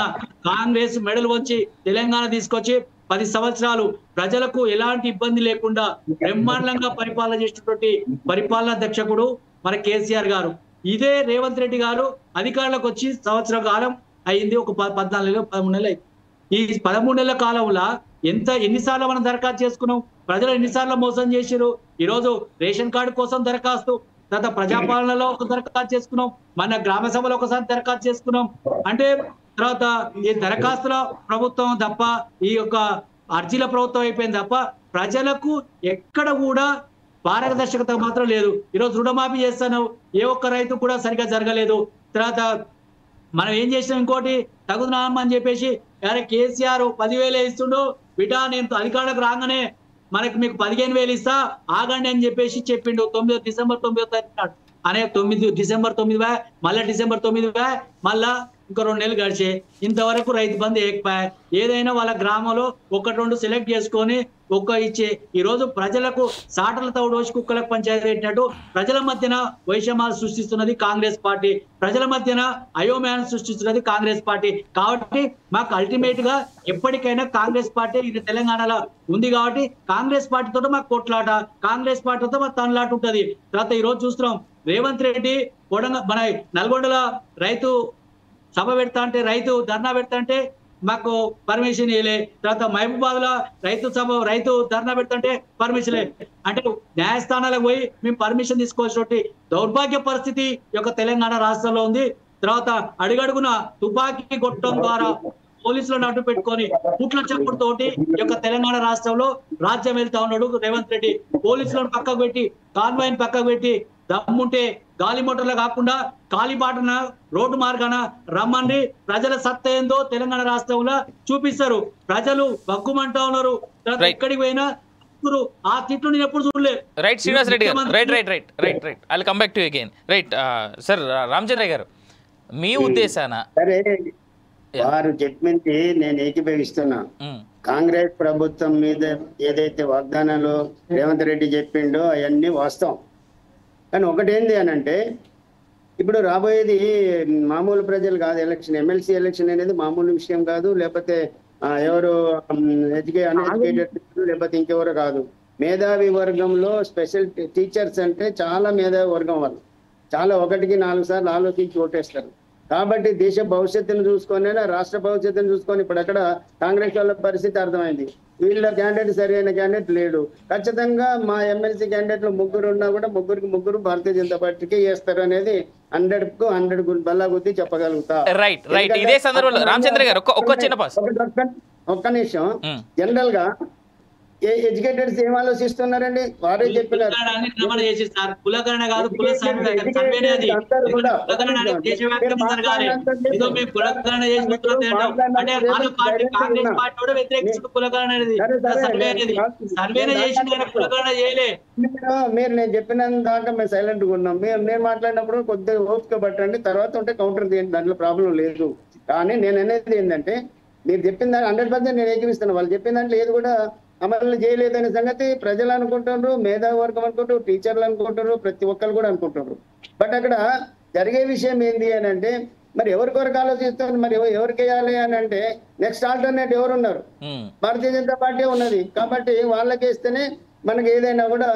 కాంగ్రెస్ మెడలు వచ్చి తెలంగాణ తీసుకొచ్చి 10 సంవత్సరాలు ప్రజలకు ఎలాంటి ఇబ్బంది లేకుండా బ్రహ్మాండంగా పరిపాలన చేసినటువంటి పరిపాలనా దక్షకుడు మన కేసీఆర్ గారు. ఇదే రేవంత్ రెడ్డి గారు అధికారంలోకి వచ్చి సంవత్సర కాలం అయింది, ఒక 14 నెలలు 13 నెలలు. ఈ 13 నెలల కాలంలో ఎన్నిసార్లు మనం దరఖాస్తు చేసుకున్నాం, ప్రజలు ఎన్నిసార్లు మోసం చేసిరు. ఈరోజు రేషన్ కార్డు కోసం దరఖాస్తు, తర్వాత ప్రజాపాలనలో ఒక దరఖాస్తు చేసుకున్నాం, మన గ్రామ సభలో ఒకసారి దరఖాస్తు చేసుకున్నాం. అంటే తర్వాత ఈ దరఖాస్తుల ప్రభుత్వం తప్ప, ఈ యొక్క అర్జీల ప్రభుత్వం అయిపోయింది తప్ప ప్రజలకు ఎక్కడ కూడా పారదర్శకత మాత్రం లేదు. ఈరోజు రుణమాఫీ చేస్తాను, ఏ ఒక్క రైతు కూడా సరిగా జరగలేదు. తర్వాత మనం ఏం చేసినాం, ఇంకోటి తగుదనామా అని చెప్పేసి అరే కేసీఆర్ 10,000 ఇస్తుండు బిటా, నేను అధికారులకు రాగానే మీకు 15,000 ఇస్తా ఆగండి అని చెప్పేసి చెప్పిండు. డిసెంబర్ 9వ తారీఖు అనే డిసెంబర్ 9 మళ్ళా డిసెంబర్ 9 మళ్ళా ఇంకో 2 నెలలు గడిచే ఇంతవరకు రైతు బంధు ఏకపాయ. ఏదైనా వాళ్ళ గ్రామంలో 1-2 సెలెక్ట్ చేసుకొని ఇచ్చే ఈ రోజు ప్రజలకు సాటల తౌడు వచ్చి కుక్కలకు పంచాయతీ పెట్టినట్టు ప్రజల మధ్యన వైషమ్యాలు సృష్టిస్తున్నది కాంగ్రెస్ పార్టీ, ప్రజల మధ్యన అయోమయాన్ని సృష్టిస్తున్నది కాంగ్రెస్ పార్టీ. కాబట్టి మాకు అల్టిమేట్ గా ఎప్పటికైనా కాంగ్రెస్ పార్టీ ఇది తెలంగాణలో ఉంది కాబట్టి కాంగ్రెస్ పార్టీతో మాకు కొట్లాట, కాంగ్రెస్ పార్టీతో మాకు తనలాట ఉంటది. తర్వాత ఈ రోజు చూస్తున్నాం రేవంత్ రెడ్డి మన నల్గొండల రైతు సభ పెడతా అంటే, రైతు ధర్నా పెడతా అంటే మాకు పర్మిషన్ ఇవ్వలే. తర్వాత మహబూబాద్ లో రైతు ధర్నా పెడతాంటే పర్మిషన్ అంటే న్యాయస్థానాలకు పోయి మేము పర్మిషన్ తీసుకోవాల్సిన దౌర్భాగ్య పరిస్థితి యొక్క తెలంగాణ రాష్ట్రంలో ఉంది. తర్వాత అడుగడుగున తుపాకీ కొట్టడం ద్వారా పోలీసులను అడ్డు పెట్టుకొని పుట్ల చప్పుడుతోటి ఈ యొక్క తెలంగాణ రాష్ట్రంలో రాజ్యం వెళ్తా ఉన్నాడు రేవంత్ రెడ్డి. పోలీసులను పక్కకు పెట్టి, కాన్వాయ్ని పక్కకు పెట్టి, దమ్ముంటే గాలి మోటార్లు కాకుండా కాలిబాటన రోడ్డు మార్గాన రమ్మండి, ప్రజల సత్తా ఏందో తెలంగాణ రాష్ట్రంలో చూపిస్తారు. ప్రజలు బగ్గుమంటా ఉన్నారు. ఎక్కడికి పోయినా ఆ తిట్లు నేను ఎప్పుడు చూడలేదు. రైట్ శ్రీనివాస్ రెడ్డి గారు, right I will come back to you again. Right sir Ramachandra గారు, మీ ఉద్దేశాన వారు చెప్పింది నేను ఏకీభవిస్తున్నా. కాంగ్రెస్ ప్రభుత్వం మీద ఏదైతే వాగ్దానాలు రేవంత్ రెడ్డి చెప్పిండో అవన్నీ వాస్తవం. కానీ ఒకటేంది అని అంటే, ఇప్పుడు రాబోయేది మామూలు ప్రజలు కాదు. ఎలక్షన్, ఎమ్మెల్సీ ఎలక్షన్ అనేది మామూలు విషయం కాదు. లేకపోతే ఎవరు అన్ఎడ్యుకేటెడ్ లేకపోతే ఇంకెవరు కాదు. మేధావి వర్గంలో స్పెషల్ టీచర్స్ అంటే చాలా మేధావి వర్గం వాళ్ళు. చాలా 1కి 4 సార్లు ఆలోచించి ఓటేస్తారు. కాబట్టి దేశ భవిష్యత్తును చూసుకొని, రాష్ట్ర భవిష్యత్తును చూసుకొని ఇప్పుడు అక్కడ కాంగ్రెస్ వాళ్ళ పరిస్థితి అర్థమైంది. వీళ్ళ క్యాండిడేట్ సరైన క్యాండిడేట్ లేడు. ఖచ్చితంగా మా ఎమ్మెల్సీ క్యాండిడేట్లు 3 ఉన్నా కూడా 3 భారతీయ జనతా పార్టీకి వేస్తారు అనేది 100కు 100 బల్లా కొద్దీ చెప్పగలుగుతా. Right right. ఇదే సందర్భంలో రామచంద్ర గారు ఒక్క నిమిషం. జనరల్ గా ఎడ్యుకేటెడ్స్ ఏం ఆలోచిస్తున్నారండి? వారే చెప్పినారు మీరు నేను చెప్పిన దాకా మేము సైలెంట్ గా ఉన్నాం. నేను మాట్లాడినప్పుడు కొద్దిగా ఓపిక పట్టండి, తర్వాత ఉంటే కౌంటర్ చేయండి, దాంట్లో ప్రాబ్లం లేదు. కానీ నేను అనేది ఏంటంటే, మీరు చెప్పిన దాన్ని 100% నేను ఏకీవిస్తున్నాను. వాళ్ళు చెప్పిన దాంట్లో ఏది కూడా అమలు చేయలేదనే సంగతి ప్రజలు అనుకుంటున్నారు, మేధావి వర్గం అనుకుంటారు, టీచర్లు అనుకుంటారు, ప్రతి ఒక్కరు కూడా అనుకుంటున్నారు. బట్ అక్కడ జరిగే విషయం ఏంటి అని అంటే, మరి ఎవరి కొరకు ఆలోచిస్తారు, మరి ఎవరికి వేయాలి అని అంటే నెక్స్ట్ ఆల్టర్నేట్ ఎవరున్నారు? భారతీయ జనతా పార్టీ ఉన్నది. కాబట్టి వాళ్ళకి వేస్తేనే మనకి ఏదైనా కూడా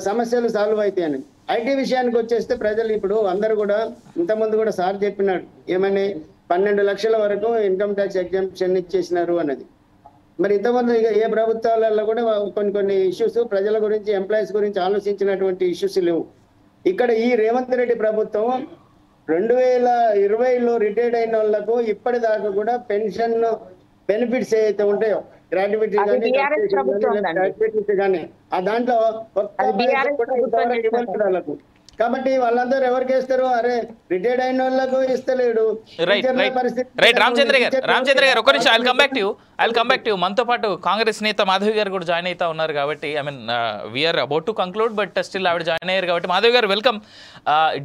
సమస్యలు సాల్వ్ అవుతాయని. ఐటీ విషయానికి వచ్చేస్తే ప్రజలు ఇప్పుడు అందరూ కూడా, ఇంతకుముందు కూడా సార్ చెప్పినాడు ఏమని, 12 లక్షల వరకు ఇన్కమ్ ట్యాక్స్ ఎగ్జామ్షన్ ఇచ్చేసినారు అన్నది. మరి ఇంతమంది ఏ ప్రభుత్వాలలో కూడా కొన్ని ఇష్యూస్ ప్రజల గురించి, ఎంప్లాయీస్ గురించి ఆలోచించినటువంటి ఇష్యూస్ లేవు. ఇక్కడ ఈ రేవంత్ రెడ్డి ప్రభుత్వం 2020లో రిటైర్డ్ అయిన వాళ్ళకు ఇప్పటిదాకా కూడా పెన్షన్ బెనిఫిట్స్ ఏవైతే ఉంటాయో, గ్రాట్యుటీ కానీ ఆ దాంట్లో వాళ్ళకు. కాబట్టి వాళ్ళందరూ ఎవరికి వేస్తారు? అరే రిటైర్డ్ అయిన వాళ్ళకు ఇస్తలేడు. రామచంద్ర గారు ఒక నిమిషం, I'll come back to you. మనతో పాటు కాంగ్రెస్ నేత మాధవి గారు కూడా జాయిన్ అవుతా ఉన్నారు కాబట్టి, I mean we're about to conclude, but still ఆవిడ జాయిన్ అయ్యారు కాబట్టి, మాధవి గారు వెల్కమ్.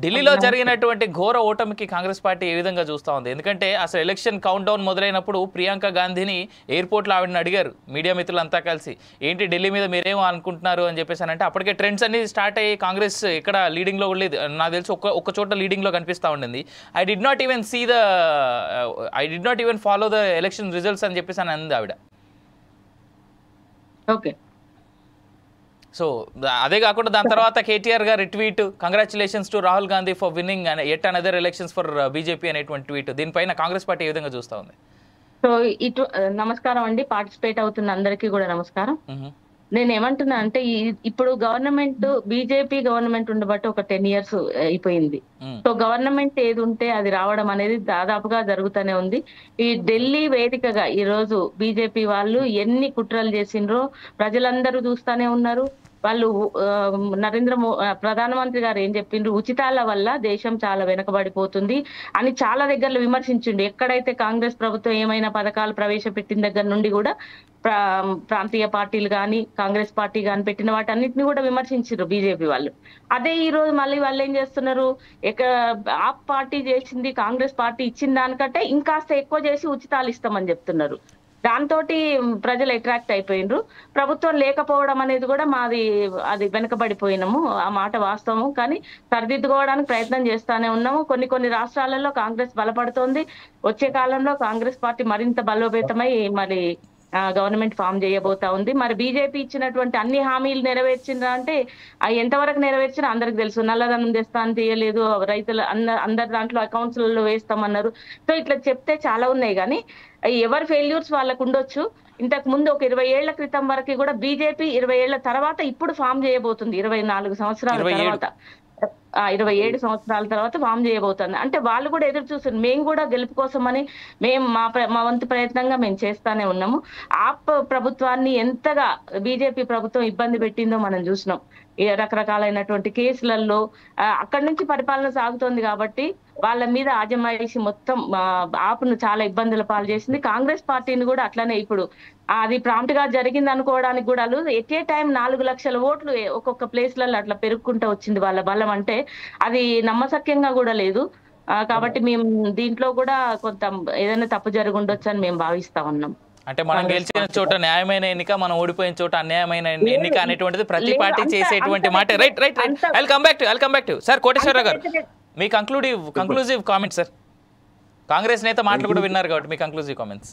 ఢిల్లీలో జరిగినటువంటి ఘోర ఓటమికి కాంగ్రెస్ పార్టీ ఏ విధంగా చూస్తూ ఉంది? ఎందుకంటే అసలు ఎలక్షన్ కౌంట్ డౌన్ మొదలైనప్పుడు ప్రియాంక గాంధీని ఎయిర్పోర్ట్లో ఆవిడని అడిగారు మీడియా మిత్రులంతా కలిసి, ఏంటి ఢిల్లీ మీద మీరేమో అనుకుంటున్నారు అని చెప్పేసి అంటే, అప్పటికే ట్రెండ్స్ అన్ని స్టార్ట్ అయ్యి కాంగ్రెస్ ఇక్కడ లీడింగ్ లో లేదు, నాకు తెలిసి ఒక్క చోట లీడింగ్ లో కనిపిస్తూ ఉండింది. I did not even follow the election results అని చెప్పేసి అని అంది ఆవిడ. ఓకే, సో అదే కాకుండా దాని తర్వాత కేటీఆర్ గారు tweet, congratulations to Rahul Gandhi for winning at another elections for BJP అనేటువంటి ట్వీట్. దీనిపైన కాంగ్రెస్ పార్టీ ఏ విధంగా చూస్తూ ఉంది? సో నమస్కారం అండి, పార్టిసిపేట్ అవుతున్న అందరికీ కూడా నమస్కారం. నేను ఏమంటున్నా అంటే, ఇప్పుడు గవర్నమెంట్ బీజేపీ గవర్నమెంట్ ఉండబట్టి ఒక 10 years అయిపోయింది. సో గవర్నమెంట్ ఏది ఉంటే అది రావడం అనేది దాదాపుగా జరుగుతూనే ఉంది. ఈ ఢిల్లీ వేదికగా ఈ రోజు బీజేపీ వాళ్ళు ఎన్ని కుట్రలు చేసిండ్రో ప్రజలందరూ చూస్తూనే ఉన్నారు. వాళ్ళు ప్రధానమంత్రి గారు ఏం చెప్పిండ్రు, ఉచితాల వల్ల దేశం చాలా వెనకబడిపోతుంది అని చాలా దగ్గరలో విమర్శించిండు. ఎక్కడైతే కాంగ్రెస్ ప్రభుత్వం ఏమైనా పథకాలు ప్రవేశపెట్టిన దగ్గర నుండి కూడా ప్రాంతీయ పార్టీలు కానీ కాంగ్రెస్ పార్టీ కానీ పెట్టిన వాటన్నిటిని కూడా విమర్శించారు బీజేపీ వాళ్ళు. అదే ఈ రోజు మళ్ళీ వాళ్ళు ఏం చేస్తున్నారు, ఆప్ పార్టీ చేసింది కాంగ్రెస్ పార్టీ ఇచ్చిన దానికంటే ఇంకాస్త ఎక్కువ చేసి ఉచితాలు ఇస్తామని చెప్తున్నారు. దాంతో ప్రజలు అట్రాక్ట్ అయిపోయినరు. ప్రభుత్వం లేకపోవడం అనేది కూడా అది వెనకబడిపోయినాము, ఆ మాట వాస్తవము. కానీ సరిదిద్దుకోవడానికి ప్రయత్నం చేస్తానే ఉన్నాము. కొన్ని రాష్ట్రాలలో కాంగ్రెస్ బలపడుతోంది. వచ్చే కాలంలో కాంగ్రెస్ పార్టీ మరింత బలోపేతమై మరి గవర్నమెంట్ ఫామ్ చేయబోతా ఉంది. మరి బీజేపీ ఇచ్చినటువంటి అన్ని హామీలు నెరవేర్చిందా అంటే ఎంతవరకు నెరవేర్చినా అందరికి తెలుసు. నల్లధనం తెస్తా అని తీయలేదు, రైతులు అందరి దాంట్లో అకౌంట్స్లలో వేస్తామన్నారు. సో ఇట్లా చెప్తే చాలా ఉన్నాయి, కానీ ఎవరి ఫెయిల్యూర్స్ వాళ్ళకు ఉండొచ్చు. ఇంతకు ముందు ఒక 20 ఏళ్ల క్రితం వరకు కూడా బీజేపీ 20 ఏళ్ల తర్వాత ఇప్పుడు ఫామ్ చేయబోతుంది. 24 సంవత్సరాల తర్వాత, 27 సంవత్సరాల తర్వాత ఫామ్ చేయబోతుంది. అంటే వాళ్ళు కూడా ఎదురు చూస్తున్నారు. మేము కూడా గెలుపు కోసమని మేము మా వంతు ప్రయత్నంగా మేము చేస్తానే ఉన్నాము. ఆప్ ప్రభుత్వాన్ని ఎంతగా బీజేపీ ప్రభుత్వం ఇబ్బంది పెట్టిందో మనం చూసినాం. రకరకాలైనటువంటి కేసులలో అక్కడి నుంచి పరిపాలన సాగుతోంది. కాబట్టి వాళ్ళ మీద ఆజమాయిషి మొత్తం ఆపును చాలా ఇబ్బందుల పాలు చేసింది. కాంగ్రెస్ పార్టీని కూడా అట్లనే ఇప్పుడు అది ప్రాంప్ట్ గా జరిగింది అనుకోవడానికి కూడా ఎట్ ఏ టైం 4 లక్షల ఓట్లు ఒక్కొక్క ప్లేస్లలో అట్లా పెరుగుకుంటూ వచ్చింది వాళ్ళ బలం. అంటే అది నమ్మశక్యంగా కూడా లేదు. కాబట్టి మేము దీంట్లో కూడా కొంత ఏదైనా తప్పు జరిగి ఉండొచ్చు అని మేము భావిస్తా ఉన్నాం. అంటే మనం గెలిచిన చోట న్యాయమైన ఎన్నిక, మనం ఓడిపోయిన చోట అన్యాయమైన ఎన్నిక అనేటువంటిది ప్రతి పార్టీ చేసేటువంటి మాట. Right right right I'll come back to sir Koteswararao గారు, మీ కంక్లూజివ్ కామెంట్ సార్. కాంగ్రెస్ నేత మాటలు కూడా విన్నారు కాబట్టి మీ కంక్లూజివ్ కామెంట్స్.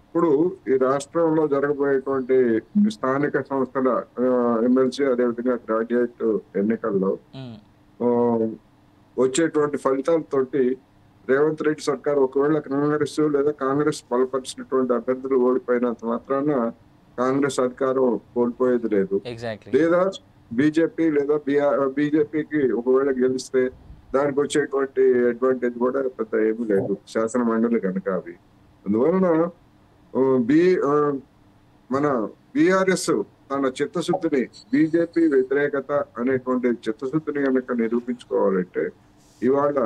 ఇప్పుడు ఈ రాష్ట్రంలో జరగబోయేటువంటి స్థానిక సంస్థల ఎమ్మెల్సీ అదేవిధంగా గ్రాడ్యుయేట్ ఎన్నికల్లో వచ్చేటువంటి ఫలితాలతోటి రేవంత్ రెడ్డి సర్కార్ ఒకవేళ కాంగ్రెస్ లేదా కాంగ్రెస్ బలపరిచినటువంటి అభ్యర్థులు ఓడిపోయినంత మాత్రాన కాంగ్రెస్ అధికారం కోల్పోయేది లేదు. లేదా బీజేపీ లేదా బీజేపీకి ఒకవేళ గెలిస్తే దానికి వచ్చేటువంటి అడ్వాంటేజ్ కూడా పెద్ద ఏమీ లేదు శాసన మండలి కనుక. అవి అందువలన మన బీఆర్ఎస్ తన చిత్తశుద్ధిని, బీజేపీ వ్యతిరేకత అనేటువంటి చిత్తశుద్ధిని కనుక నిరూపించుకోవాలంటే ఇవాళ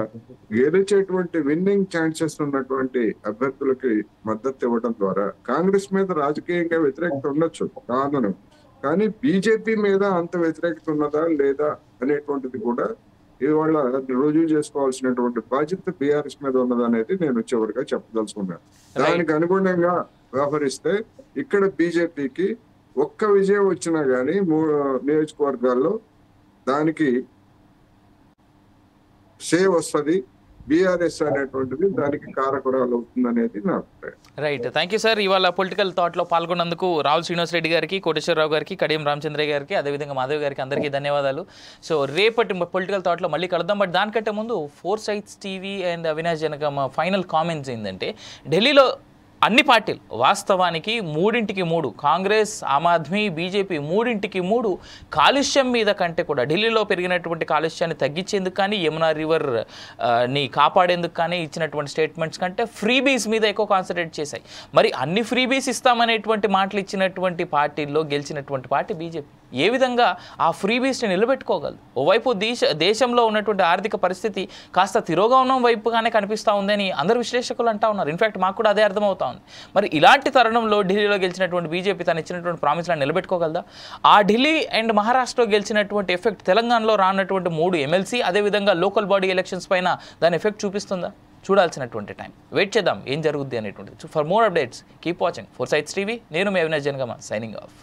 గెలిచేటువంటి విన్నింగ్ ఛాన్సెస్ ఉన్నటువంటి అభ్యర్థులకి మద్దతు ఇవ్వడం ద్వారా కాంగ్రెస్ మీద రాజకీయంగా వ్యతిరేకత ఉండొచ్చు కాదను, కానీ బీజేపీ మీద అంత వ్యతిరేకత ఉన్నదా లేదా అనేటువంటిది కూడా ఇవాళ రుజువు చేసుకోవాల్సినటువంటి బాధ్యత బీఆర్ఎస్ మీద ఉన్నదనేది నేను చివరిగా చెప్పదలుచుకున్నాను. దానికి అనుగుణంగా వ్యవహరిస్తే ఇక్కడ బీజేపీకి ఒక్క విజయం వచ్చినా గానీ 3 నియోజకవర్గాల్లో దానికి సేవ్ వస్తుంది, బీఆర్ఎస్ అనేటువంటిది దానికి కారకురాలు అవుతుంది అనేది నా అభిప్రాయం. Right, thank you sir. ఇవాళ పొలిటికల్ థాట్లో పాల్గొన్నందుకు రావుల శ్రీనివాస్ రెడ్డి గారికి, కోటేశ్వరరావు గారికి, కడియం రామచంద్రయ్య గారికి, అదేవిధంగా మాధవ్ గారికి అందరికీ ధన్యవాదాలు. సో రేపటి పొలిటికల్ థాట్లో మళ్ళీ కలుద్దాం. బట్ దానికంటే ముందు Foresights TV and Avinash Janagama final comments ఏంటంటే, ఢిల్లీలో అన్ని పార్టీలు వాస్తవానికి 3 కాంగ్రెస్, ఆమ్ ఆద్మీ, బీజేపీ 3 కాలుష్యం మీద కంటే కూడా ఢిల్లీలో పెరిగినటువంటి కాలుష్యాన్ని తగ్గించేందుకు కానీ, యమునా రివర్ ని కాపాడేందుకు కానీ ఇచ్చినటువంటి స్టేట్మెంట్స్ కంటే ఫ్రీబీస్ మీద ఎక్కువ కాన్సన్ట్రేట్ చేశాయి. మరి అన్ని ఫ్రీబీస్ ఇస్తామనేటువంటి మాటలు ఇచ్చినటువంటి పార్టీల్లో గెలిచినటువంటి పార్టీ బీజేపీ ఏ విధంగా ఆ ఫ్రీబీస్ని నిలబెట్టుకోగలదు? ఓవైపు దేశంలో ఉన్నటువంటి ఆర్థిక పరిస్థితి కాస్త తిరోగమనం వైపుగానే కనిపిస్తూ ఉందని అందరు విశ్లేషకులు అంటా ఉన్నారు. ఇన్ఫ్యాక్ట్ మాకు కూడా అదే అర్థమవుతా ఉంది. మరి ఇలాంటి తరుణంలో ఢిల్లీలో గెలిచినటువంటి బీజేపీ తను ఇచ్చినటువంటి ప్రామిస్లను నిలబెట్టుకోగలదా? ఆ ఢిల్లీ అండ్ మహారాష్ట్రలో గెలిచినటువంటి ఎఫెక్ట్ తెలంగాణలో రానటువంటి 3 ఎమ్మెల్సీ అదేవిధంగా లోకల్ బాడీ ఎలక్షన్స్ పైన దాని ఎఫెక్ట్ చూపిస్తుందా? చూడాల్సినటువంటి టైం, వెయిట్ చేద్దాం ఏం జరుగుద్ది అనేటువంటిది. For more updates keep watching Foresights TV. నేను మీ అవినాష్ జనగామ, సైనింగ్ ఆఫ్.